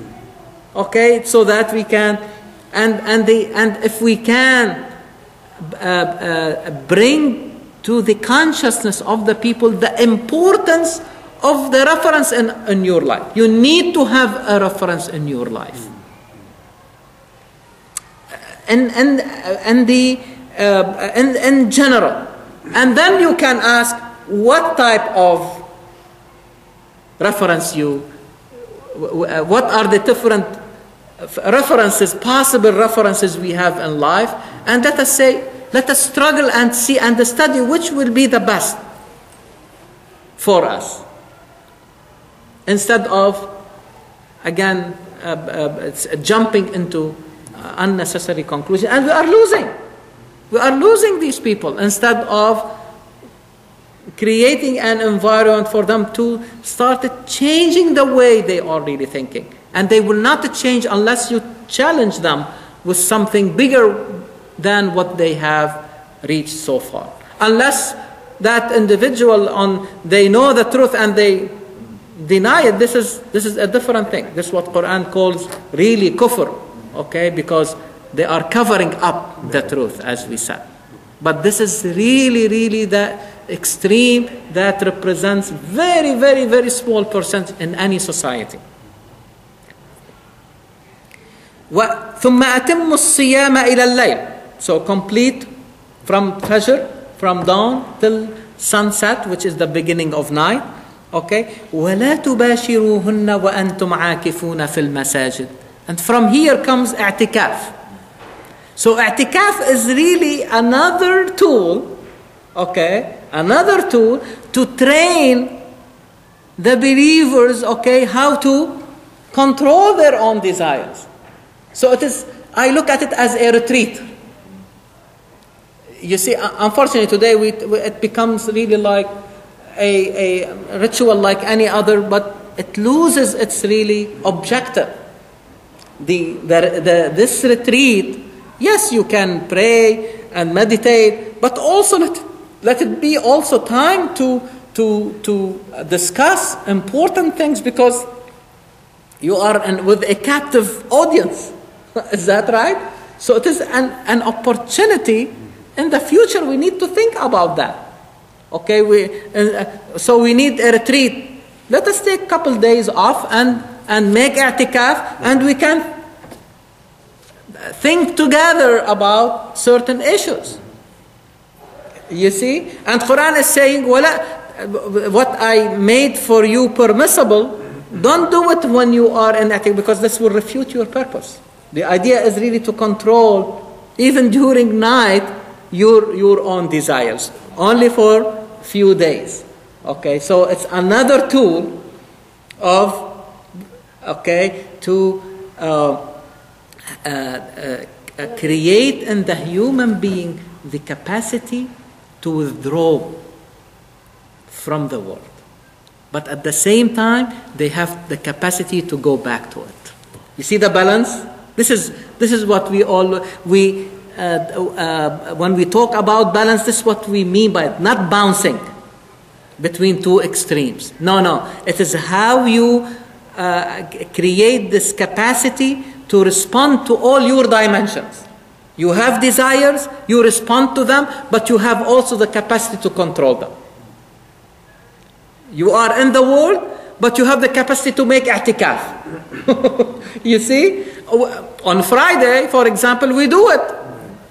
okay, so that we can, and if we can bring to the consciousness of the people the importance of the reference in your life. You need to have a reference in your life. In general. And then you can ask what type of reference what are the different references, possible references we have in life, and let us struggle and see and study which will be the best for us. Instead of, again, jumping into unnecessary conclusions. And we are losing. We are losing these people instead of creating an environment for them to start changing the way they are really thinking. And they will not change unless you challenge them with something bigger than what they have reached so far. Unless that individual, they know the truth and they deny it, this is a different thing. This is what Qur'an calls really kufr, okay? Because they are covering up the truth, as we said. But this is really, really the extreme that represents very, very, very small percent in any society. ثم أتم الصيام إلى الليل. So complete from Fajr, from dawn till sunset, which is the beginning of night. Okay? ولا تباشروهن وأنتم عاكفون في المساجد. And from here comes i'tikaf. So i'tikaf is really another tool, okay? Another tool to train the believers, okay, how to control their own desires. So I look at it as a retreat. You see, unfortunately today it becomes really like a ritual like any other, but it loses its really objective. This retreat, yes, you can pray and meditate, but also let it be also time to discuss important things, because you are with a captive audience. Is that right? So it is an opportunity. In the future, we need to think about that. Okay, so we need a retreat. Let us take a couple days off and make i'tikaf, and we can think together about certain issues. You see? And Quran is saying, what I made for you permissible, don't do it when you are in i'tikaf, because this will refute your purpose. The idea is really to control, even during night, your own desires, only for few days. Okay, so it's another tool to create in the human being the capacity to withdraw from the world, but at the same time they have the capacity to go back to it. You see the balance? This is what when we talk about balance, this is what we mean by it. Not bouncing between two extremes. No. It is how you create this capacity to respond to all your dimensions. You have desires, you respond to them, but you have also the capacity to control them. You are in the world, but you have the capacity to make i'tikaf. You see? On Friday, for example, we do it.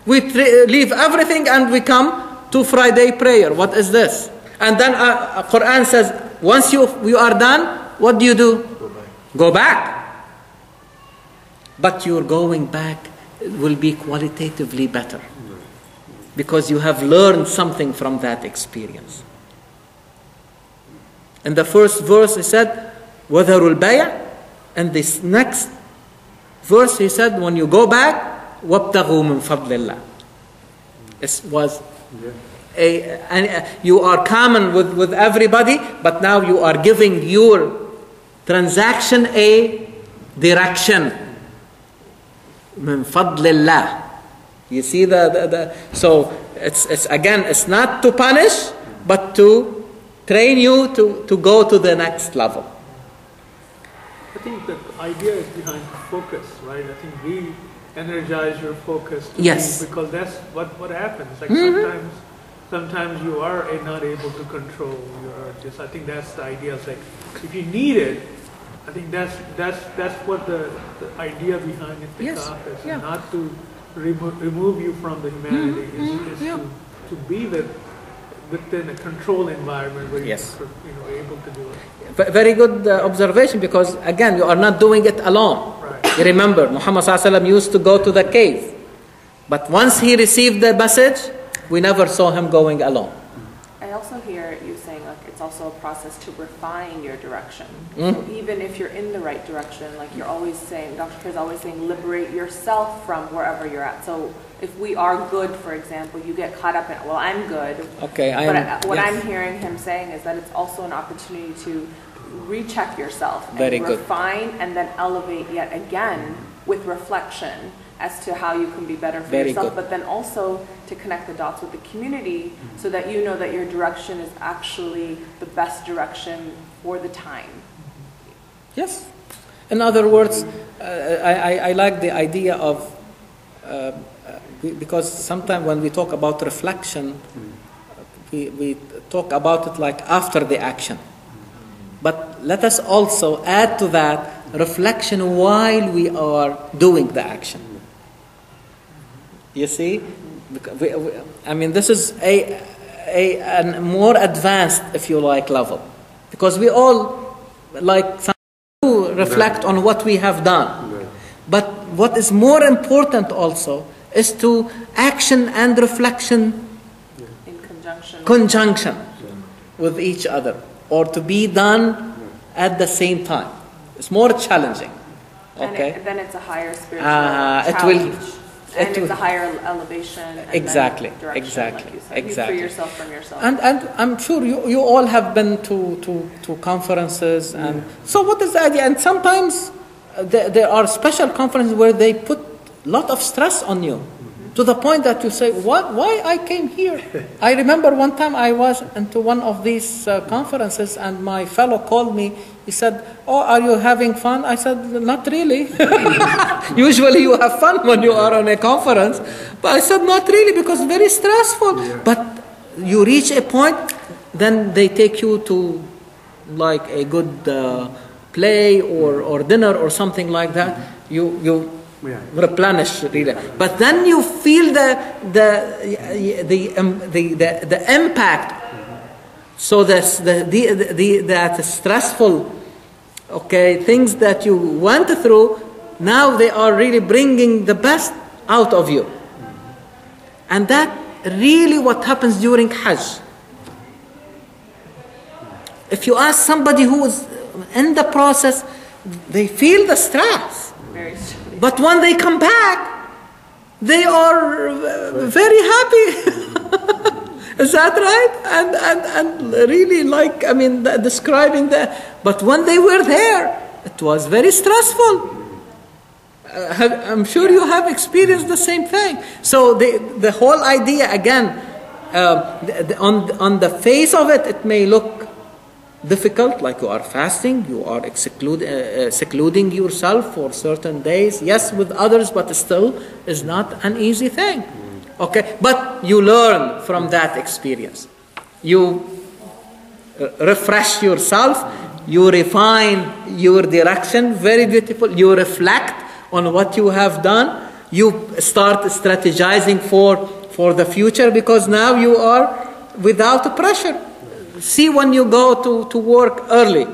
We leave everything and we come to Friday prayer. What is this? And then Quran says, once you are done, what do? Go back. But your going back will be qualitatively better, because you have learned something from that experience. In the first verse he said, وَذَرُوا الْبَيْعَ. And this next verse he said, when you go back, وَابْتَغُوا مِنْ فَضْلِ اللَّهِ. It was you are common with everybody, but now you are giving your transaction a direction. مِنْ فَضْلِ اللَّهِ. You see so it's not to punish, but to train you to go to the next level. I think the idea is behind focus, right? I think energize your focus. Yes. Because that's what happens. Like sometimes you are not able to control your urges. I think that's the idea. It's like, if you need it, I think that's what the idea behind it is. Yeah. Not to remove you from the humanity, is to be within a controlled environment where you're able to do it. Very good observation, because again, you are not doing it alone. Right. You remember, Muhammad ﷺ used to go to the cave, but once he received the message, we never saw him going alone. I also hear you saying, like, it's also a process to refine your direction. So even if you're in the right direction, like you're always saying, Dr. Khair is always saying, liberate yourself from wherever you're at. So if we are good, for example, you get caught up in, well, I'm good. Okay, What I'm hearing him saying is that it's also an opportunity to recheck yourself and refine and then elevate yet again with reflection as to how you can be better for yourself, but then also to connect the dots with the community so that you know that your direction is actually the best direction for the time. Yes. In other words, I like the idea of, because sometimes when we talk about reflection, we talk about it like after the action. But let us also add to that reflection while we are doing the action. You see? I mean, this is a more advanced, if you like, level. Because we all like to reflect on what we have done. But what is more important also is to action and reflection in conjunction with each other, or to be done at the same time. It's more challenging. Okay? And then it's a higher spiritual challenge. It's a higher elevation. And exactly. Like you said. You free yourself from yourself. And I'm sure you all have been to conferences. And so what is the idea? And sometimes there are special conferences where they put a lot of stress on you, to the point that you say, why I came here? I remember one time I was into one of these conferences, and my fellow called me. He said, "Oh, are you having fun?" I said, "Not really." Usually you have fun when you are on a conference. But I said, "Not really, because it's very stressful." Yeah. But you reach a point, then they take you to like a good play or dinner or something like that. You replenish really. But then you feel the impact. So that stressful, things that you went through, now they are really bringing the best out of you. And that really what happens during Hajj. If you ask somebody who is in the process, they feel the stress. But when they come back, they are very happy. Is that right? And really describing that. But when they were there, it was very stressful. I'm sure you have experienced the same thing. So the whole idea, again, on the face of it, it may look difficult, like you are fasting, you are secluding yourself for certain days. Yes, with others, but still is not an easy thing. But you learn from that experience. You refresh yourself. You refine your direction. Very beautiful. You reflect on what you have done. You start strategizing for the future, because now you are without pressure. See, when you go to work early,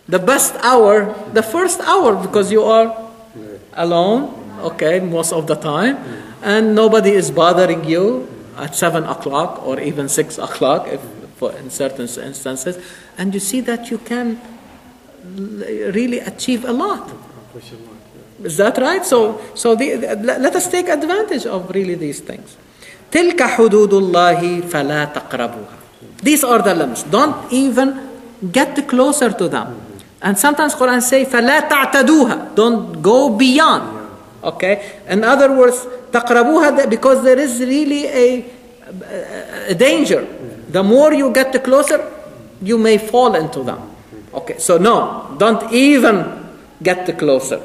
the best hour, the first hour, because you are alone, most of the time. And nobody is bothering you at 7 o'clock or even 6 o'clock in certain instances. And you see that you can really achieve a lot. Is that right? So let us take advantage of really these things. تِلْكَ حُدُودُ اللَّهِ فَلَا تَقْرَبُوهَا. These are the limits. Don't even get closer to them. And sometimes Qur'an say فَلَا تَعْتَدُوهَا. Don't go beyond. In other words, تقربوها, because there is really a danger. The more you get closer, you may fall into them. So no, don't even get closer.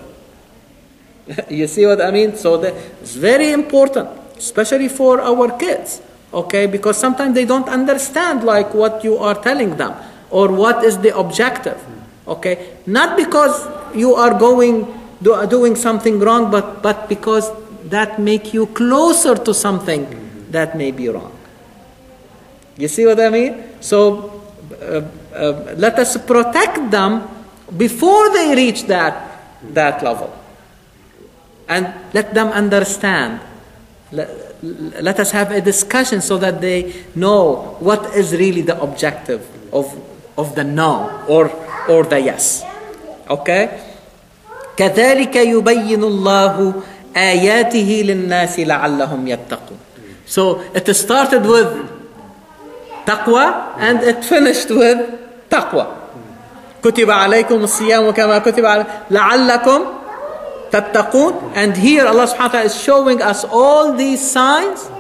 You see what I mean? So it's very important, especially for our kids. Okay, because sometimes they don't understand like what you are telling them or what is the objective. Okay, not because you are doing something wrong, but because that make you closer to something that may be wrong. You see what I mean? So let us protect them before they reach that level, and let them understand. Let us have a discussion so that they know what is really the objective of the no or the yes. Okay? كذلك يبين الله آياته للناس لعلهم يتقون. So it started with taqwa and it finished with taqwa. كتب عليكم الصيام كما كتب على لعلكم تتقون. And here Allah subhanahu wa ta'ala is showing us all these signs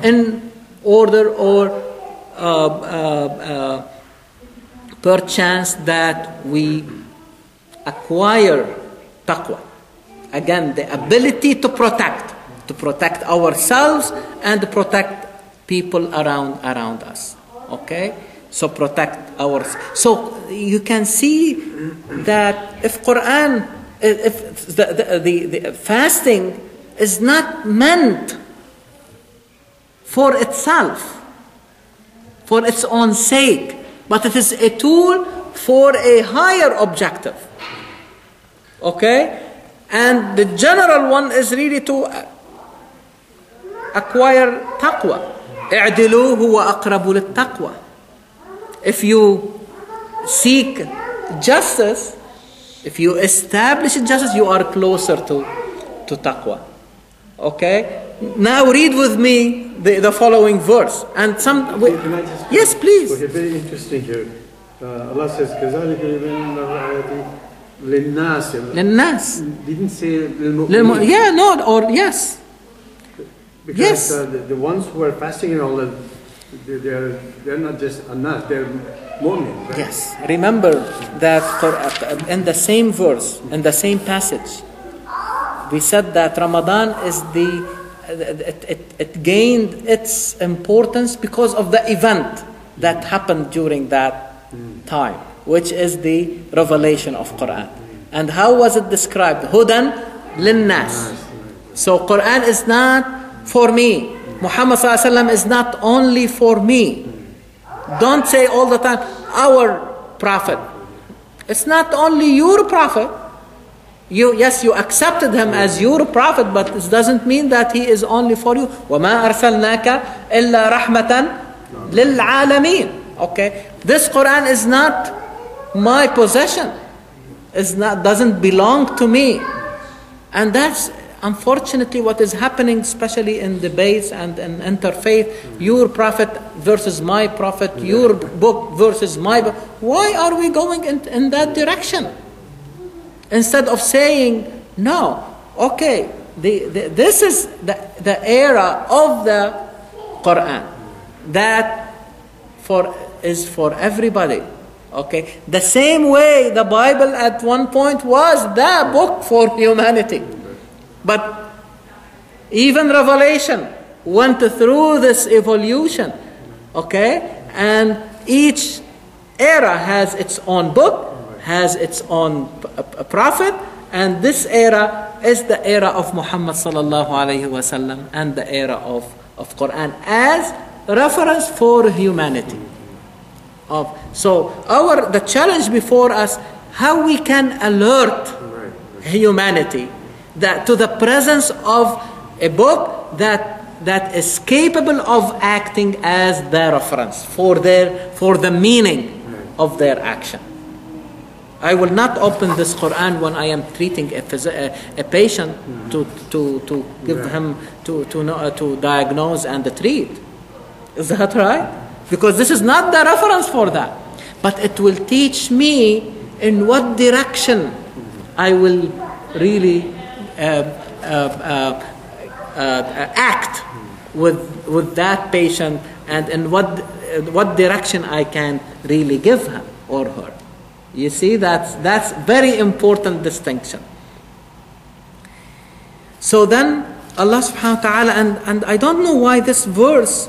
in order or perchance that we acquire taqwa. Again, the ability to protect ourselves and protect people around us. Okay? So protect ours. So you can see that if the fasting is not meant for itself, for its own sake, but it is a tool for a higher objective. Okay? And the general one is really to acquire taqwa. اعدلوا هو أقرب للتقوى. If you seek justice, if you establish justice, you are closer to taqwa. Okay? Now read with me the following verse. And yes, please. Okay, very interesting here. Allah says, كَذَلِكَ يُبَيِّنُ اللَّهُ آيَاتِهِ لِلنَّاسِ. لِلنَّاسِ. Didn't say لِلْمُؤْمِنِينَ. Yeah, no, or yes. Because yes. The ones who are fasting and all that, they're not just annas, they're mu'min. Right? Yes. Remember that in the same verse, in the same passage, we said that Ramadan is it gained its importance because of the event that happened during that time, which is the revelation of Qur'an. And how was it described? Hudan linnas. So Qur'an is not for me. Muhammad ﷺ is not only for me. Don't say all the time, our prophet. It's not only your prophet. Yes, you accepted him as your prophet, but it doesn't mean that he is only for you. وَمَا أَرْسَلْنَاكَ إِلَّا رَحْمَةً لِلْعَالَمِينَ. Okay? This Quran is not my possession. Doesn't belong to me. And that's unfortunately what is happening, especially in debates and in interfaith. Your prophet versus my prophet, your book versus my book. Why are we going in that direction? Instead of saying, no, okay, this is the era of the Quran that is for everybody. Okay, the same way the Bible at one point was the book for humanity. But even Revelation went through this evolution. Okay, and each era has its own book, has its own prophet, and this era is the era of Muhammad sallallahu alaihi wasallam and the era of Quran as reference for humanity. So the challenge before us, how we can alert humanity to the presence of a book that is capable of acting as their reference for the meaning of their action. I will not open this Quran when I am treating a patient to give him to diagnose and treat. Is that right? Because this is not the reference for that. But it will teach me in what direction I will really act with that patient, and in what direction I can really give him or her. You see, that's very important distinction. So then Allah subhanahu wa ta'ala, and I don't know why this verse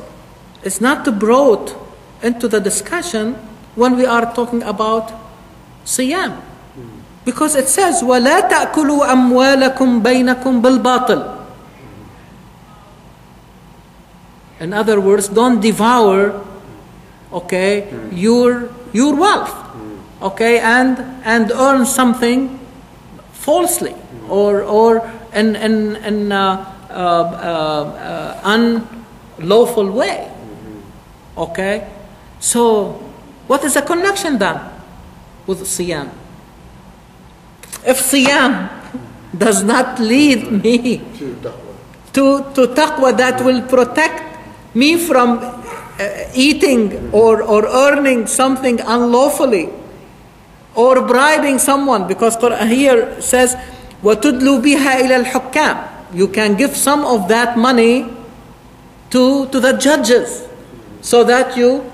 is not brought into the discussion when we are talking about siyam. Because it says, وَلَا تَأْكُلُوا أَمْوَالَكُمْ بَيْنَكُمْ بِالْبَاطِلِ. In other words, don't devour, okay, your wealth, okay, and earn something falsely or in unlawful way, okay. So, what is the connection then with siyam? If siyam does not lead me to taqwa that will protect me from eating or earning something unlawfully or bribing someone, because Qur'an here says وَتُدْلُوا بِهَا إِلَى الْحُكَّامِ, you can give some of that money to the judges so that you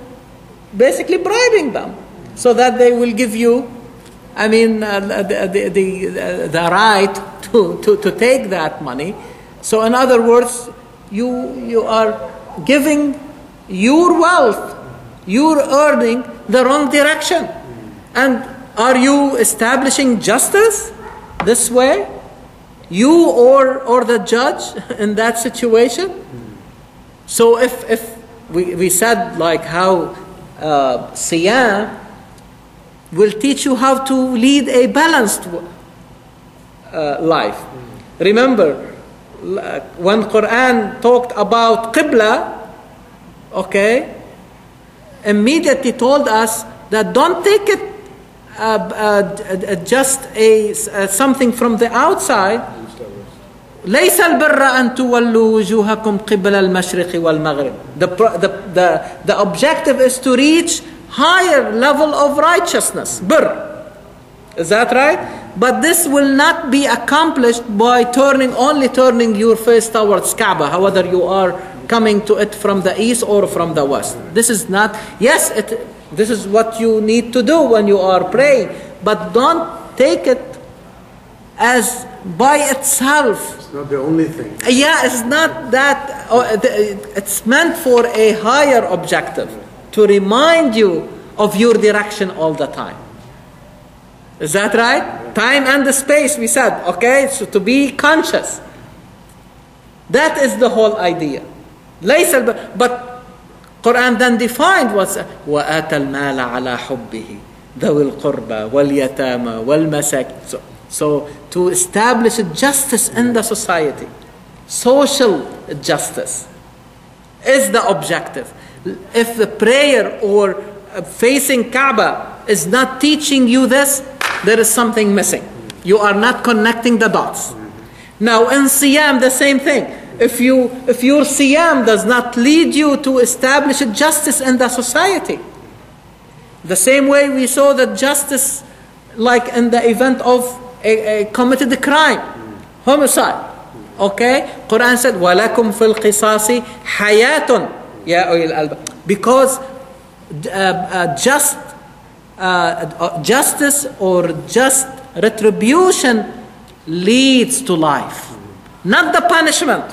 basically bribing them so that they will give you, I mean, the right to take that money. So in other words, you are giving your wealth, your earning, the wrong direction. And are you establishing justice this way? You or the judge in that situation? So if we said like how siyam will teach you how to lead a balanced life. Remember, when Qur'an talked about Qibla, okay, immediately told us that don't take it just something from the outside. ليس البر أن تولوا وجوهكم قبل المشرق والمغرب. The objective is to reach higher level of righteousness, birr. Is that right? But this will not be accomplished by only turning your face towards Kaaba, whether you are coming to it from the east or from the west. This is not, yes, this is what you need to do when you are praying, but don't take it as by itself. It's not the only thing. Yeah, it's not that. It's meant for a higher objective, to remind you of your direction all the time. Is that right? Time and the space, we said, okay? So to be conscious. That is the whole idea. But Quran then defined what's وَآتَ الْمَالَ عَلَى حُبِّهِ ذَوِي الْقُرْبَى وَالْيَتَامَى وَالْمَسَاكِينَ. So to establish justice in the society, social justice is the objective. If the prayer or facing Kaaba is not teaching you this, there is something missing. You are not connecting the dots. Now in Siyam, the same thing. If your Siyam does not lead you to establish justice in the society, the same way we saw that justice, like in the event of a committed crime, homicide. Okay? Quran said, وَلَكُمْ فِي الْقِصَاصِ حَيَاتٌ يَا أُولِي الْأَلْبَابِ. Because justice or just retribution leads to life, not the punishment.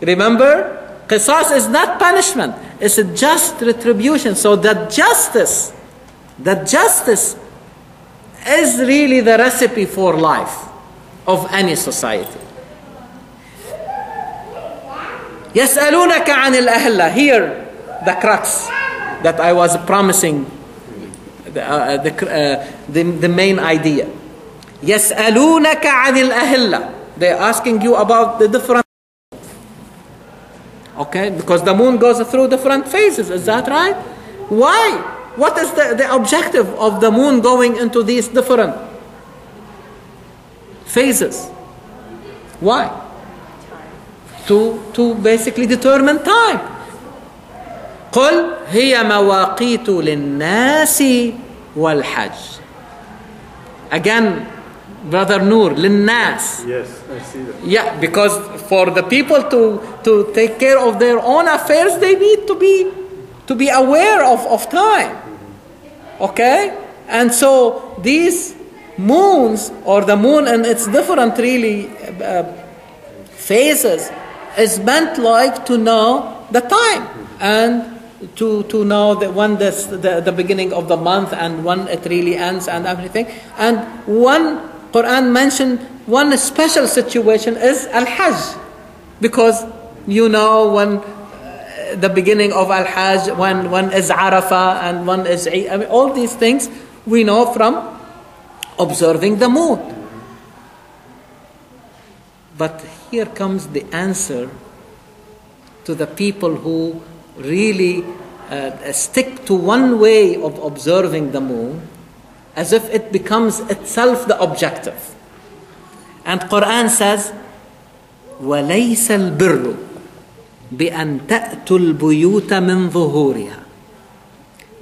Remember, qisas is not punishment, it's a just retribution. So that justice is really the recipe for life of any society. يَسْأَلُونَكَ عَنِ الْأَهِلَّةِ. Here, the crux that I was promising, the main idea. يَسْأَلُونَكَ عَنِ الْأَهِلَّةِ. They're asking you about the different, okay, because the moon goes through different phases. Is that right? Why? What is the objective of the moon going into these different phases? Why? To basically determine time. قل هي مواقيت للناس والحج. Again, Brother Noor, للناس. Yes, I see that. Yeah, because for the people to take care of their own affairs, they need to be aware of time. Okay? And so these moons, or the moon and its different really phases, is meant like to know the time. and to know that when the beginning of the month and when it really ends and everything. And one Quran mentioned one special situation is Al-Hajj, because you know when the beginning of Al-Hajj, when is Arafah and when is Eid. I mean, all these things we know from observing the moon. But here comes the answer to the people who really stick to one way of observing the moon, as if it becomes itself the objective. And Quran says, وَلَيْسَ الْبِرُّ بِأَن تَأْتُوا الْبُيُوتَ مِنْ ظُهُورِهَا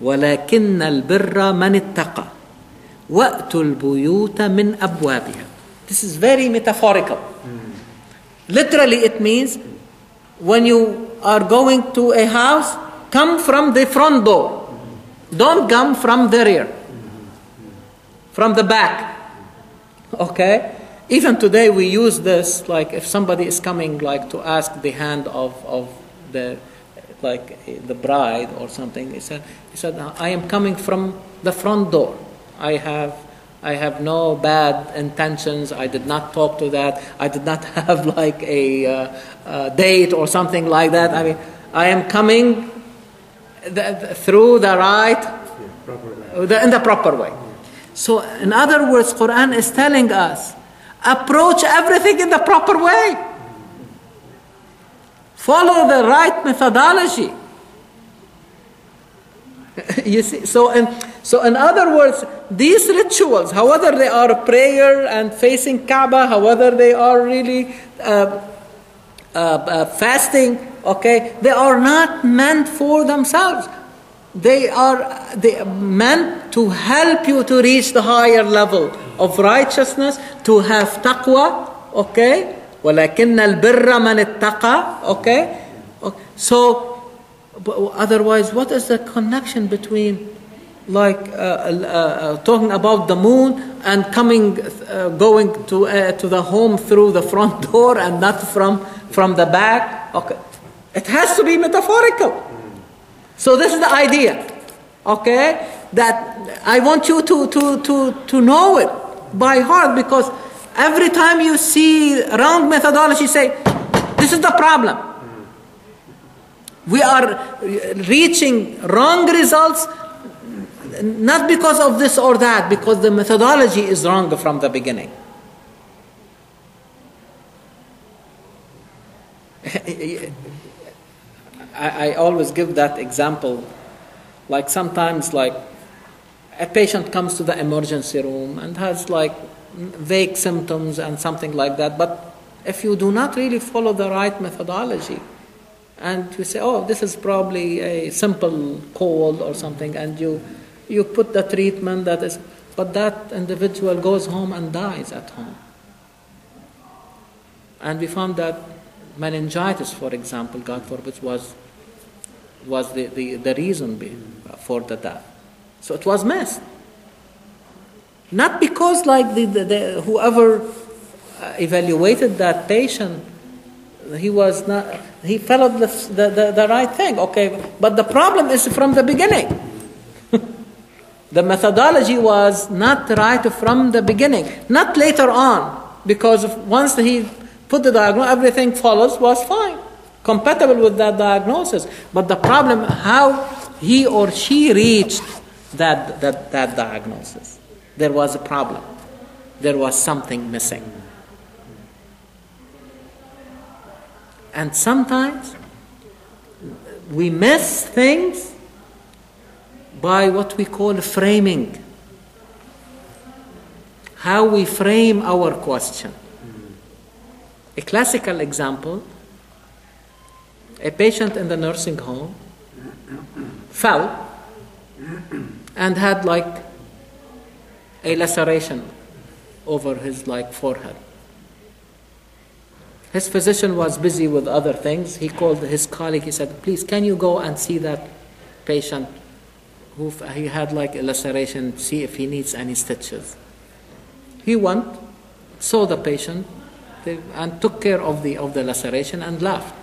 وَلَكِنَّ الْبِرَّ مَنِ اتَّقَى وَأْتُوا الْبُيُوتَ مِنْ أَبْوَابِهَا. This is very metaphorical. Literally it means, when you are going to a house, come from the front door. Don't come from the rear, from the back. Okay? Even today we use this, like if somebody is coming like to ask the hand of the the bride or something, he said, I am coming from the front door. I have no bad intentions. I did not talk to that. I did not have like a date or something like that. I mean, I am coming through the right, in the proper way. So in other words, Quran is telling us, approach everything in the proper way. Follow the right methodology. You see, so in other words, these rituals, however they are prayer and facing Kaaba, however they are really fasting, okay, they are not meant for themselves. They are meant to help you to reach the higher level of righteousness, to have taqwa, okay? وَلَكِنَّ الْبِرَّ مَنِ اتَّقَى, okay? So, otherwise, what is the connection between talking about the moon and going to the home through the front door and not from the back? Okay, it has to be metaphorical. So this is the idea, okay? That I want you to know it by heart, because every time you see wrong methodology, say, this is the problem. We are reaching wrong results, not because of this or that, because the methodology is wrong from the beginning. I always give that example. Like sometimes, like a patient comes to the emergency room and has like vague symptoms and something like that. But if you do not really follow the right methodology, and you say, oh, this is probably a simple cold or something, and you put the treatment that is, but that individual goes home and dies at home. And we found that meningitis, for example, God forbid, was the reason for the death. So it was missed. Not because like whoever evaluated that patient, he followed the right thing, okay, but the problem is from the beginning. The methodology was not right from the beginning, not later on, because once he put the diagnosis, everything was fine, compatible with that diagnosis. But the problem, how he or she reached that diagnosis. There was a problem. There was something missing. And sometimes we miss things by what we call framing. How we frame our question. A classical example, a patient in the nursing home fell and had like a laceration over his forehead. His physician was busy with other things. He called his colleague. He said, please, can you go and see that patient who he had like a laceration, see if he needs any stitches. He went, saw the patient, and took care of the laceration and left.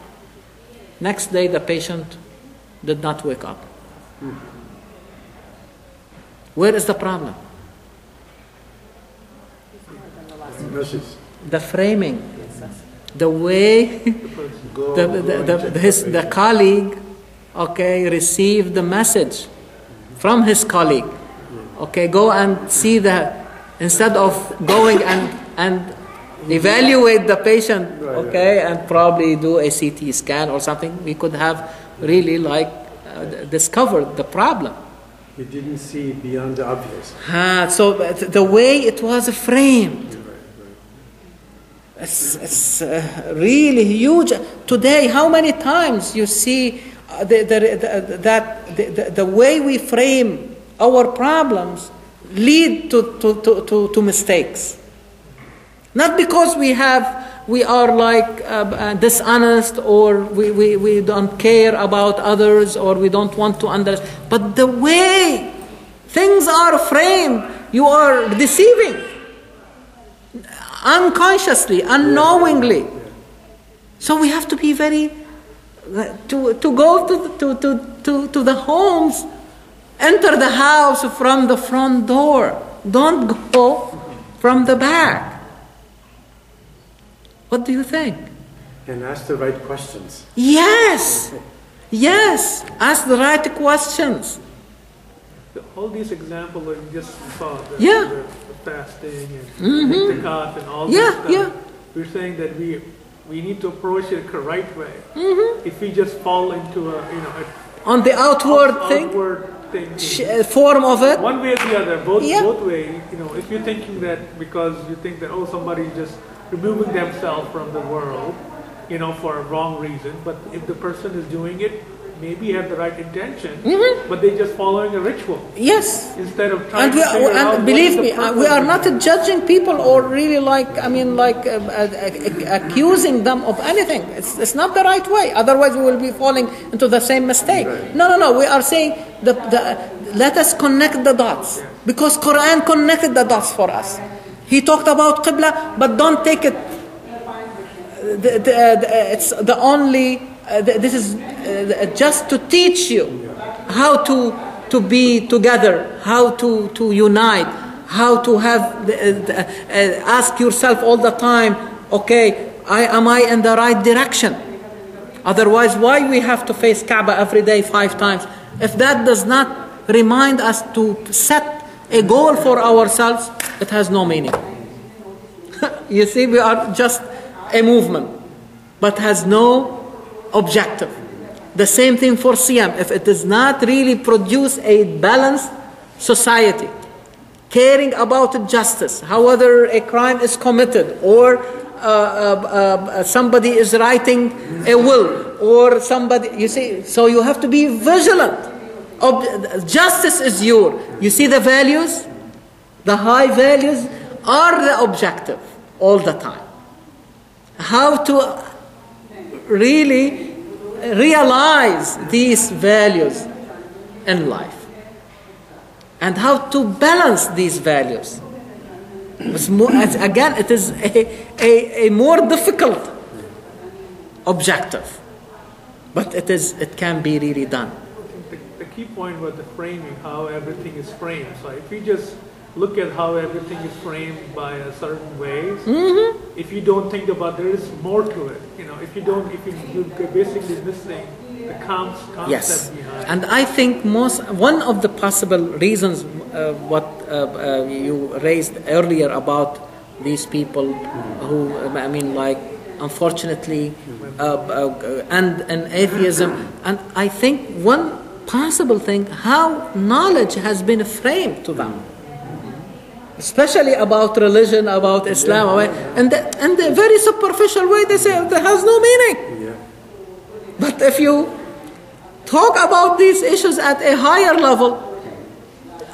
Next day the patient did not wake up. Where is the problem? The framing, the way the colleague, okay, received the message from his colleague. Okay, go and see instead of going and evaluate the patient, okay, and probably do a CT scan or something, we could have really discovered the problem. He didn't see beyond the obvious. So the way it was framed, it's really huge. Today, how many times you see the way we frame our problems lead to mistakes. Not because we are dishonest, or we don't care about others, or we don't want to understand, but the way things are framed, you are deceiving unconsciously, unknowingly. So we have to be very to go to the homes, enter the house from the front door. Don't go from the back. What do you think? And ask the right questions. Yes. Ask the right questions. All these examples that you just saw, the fasting and itikaf and all this stuff, we're saying that we need to approach it the right way. If we just fall into on the outward thing, form of it, one way or the other, both ways. If you're thinking that because you think that somebody just removing themselves from the world, for a wrong reason, but if the person is doing it, maybe have the right intention, but they're just following a ritual. Yes. Instead of trying to figure out. And believe me, we are not judging people or really accusing them of anything. It's not the right way. Otherwise, we will be falling into the same mistake. Right. No. We are saying let us connect the dots, because Qur'an connected the dots for us. He talked about Qibla, but don't take it. It's the only. This is just to teach you how to be together, how to unite, how to have ask yourself all the time, okay, am I in the right direction? Otherwise, why we have to face Kaaba every day 5 times? If that does not remind us to set a goal for ourselves, it has no meaning. You see, we are just a movement, but has no objective. The same thing for Siyam. If it does not really produce a balanced society, caring about justice, however a crime is committed, or somebody is writing a will, or somebody, you see, so you have to be vigilant. Justice is you see the values, the high values are the objective all the time. How to really realize these values in life, and how to balance these values. Again, it is a more difficult objective, but it can be really done. The key point was the framing, how everything is framed. So if you just look at how everything is framed by a certain ways, if you don't think about there is more to it, if you're basically missing the concept behind. And I think one of the possible reasons what you raised earlier about these people who, unfortunately, and atheism, and I think one possible thing, how knowledge has been framed to them. Especially about religion, about Islam, and the very superficial way they say that has no meaning. But if you talk about these issues at a higher level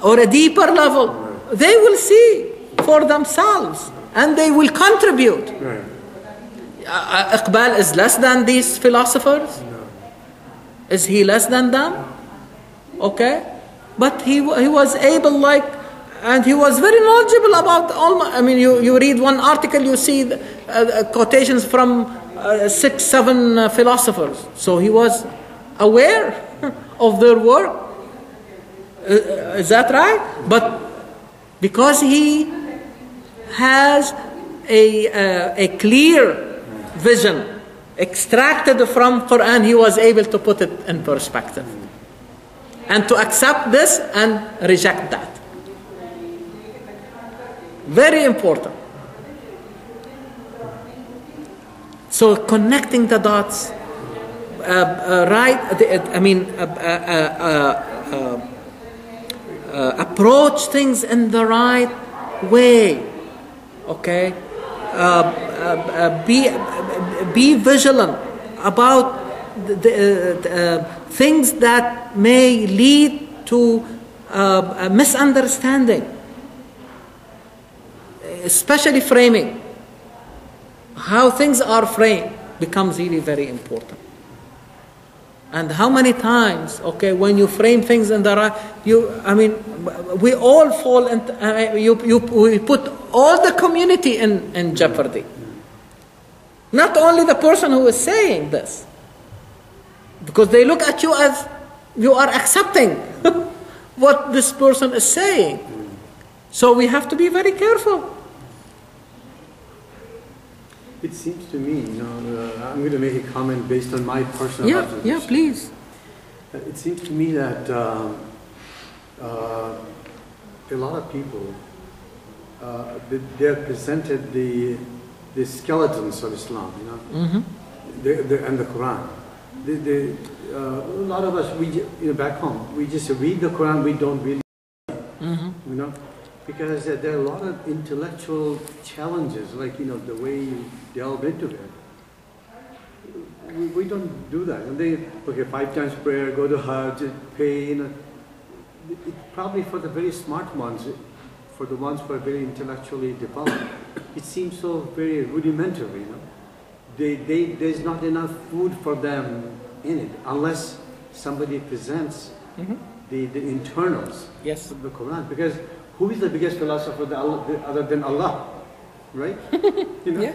or a deeper level, they will see for themselves and they will contribute. Iqbal is less than these philosophers? Is he less than them? Okay, but he was able, and he was very knowledgeable about all. You read one article, you see quotations from 6-7 philosophers. So he was aware of their work. Is that right? But because he has a clear vision extracted from Qur'an, he was able to put it in perspective and to accept this and reject that. Very important. So connecting the dots, approach things in the right way. Okay, be vigilant about the things that may lead to a misunderstanding, especially framing. How things are framed becomes really very important. And how many times, okay, when you frame things in the right, we all fall into, we put all the community in jeopardy. Not only the person who is saying this, because they look at you as you are accepting what this person is saying. So we have to be very careful. It seems to me, I'm going to make a comment based on my personal observation. Yeah, please. It seems to me that a lot of people, they're presented the skeletons of Islam, and the Quran. A lot of us, back home, we just read the Quran, we don't really, because there are a lot of intellectual challenges, like, the way you delve into it. We don't do that. And they, 5 times prayer, go to Hajj, pay, It's probably for the very smart ones, for the ones who are very intellectually developed. It seems so very rudimentary, there's not enough food for them in it, unless somebody presents the internals of the Quran. Because who is the biggest philosopher other than Allah, right? Yeah.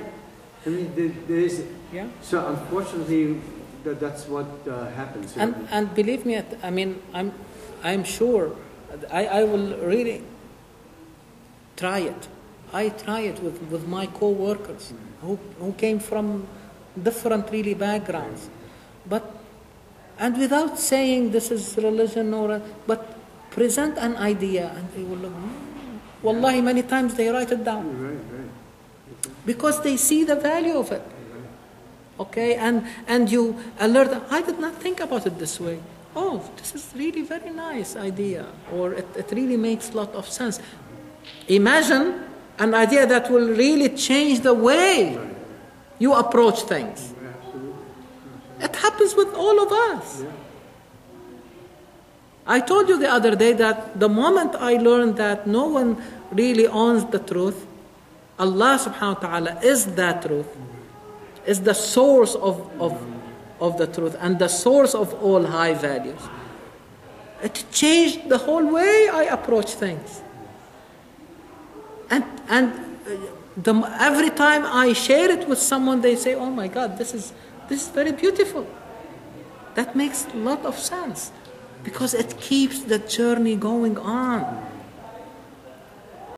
There is. Yeah. So unfortunately, that's what happens. And believe me, I'm sure I will really try it. I try it with my co-workers who came from different really backgrounds, and without saying this is religion but present an idea, and they will look. Wallahi, many times they write it down. Right. Because they see the value of it. Okay, and you alert them, I did not think about it this way. Oh, this is really very nice idea, or it really makes a lot of sense. Imagine an idea that will really change the way you approach things. It happens with all of us. I told you the other day that the moment I learned that no one really owns the truth, Allah subhanahu wa ta'ala is that truth, is the source of the truth and the source of all high values. It changed the whole way I approach things. And every time I share it with someone, they say, oh my God, this is very beautiful. That makes a lot of sense. Because it keeps the journey going on.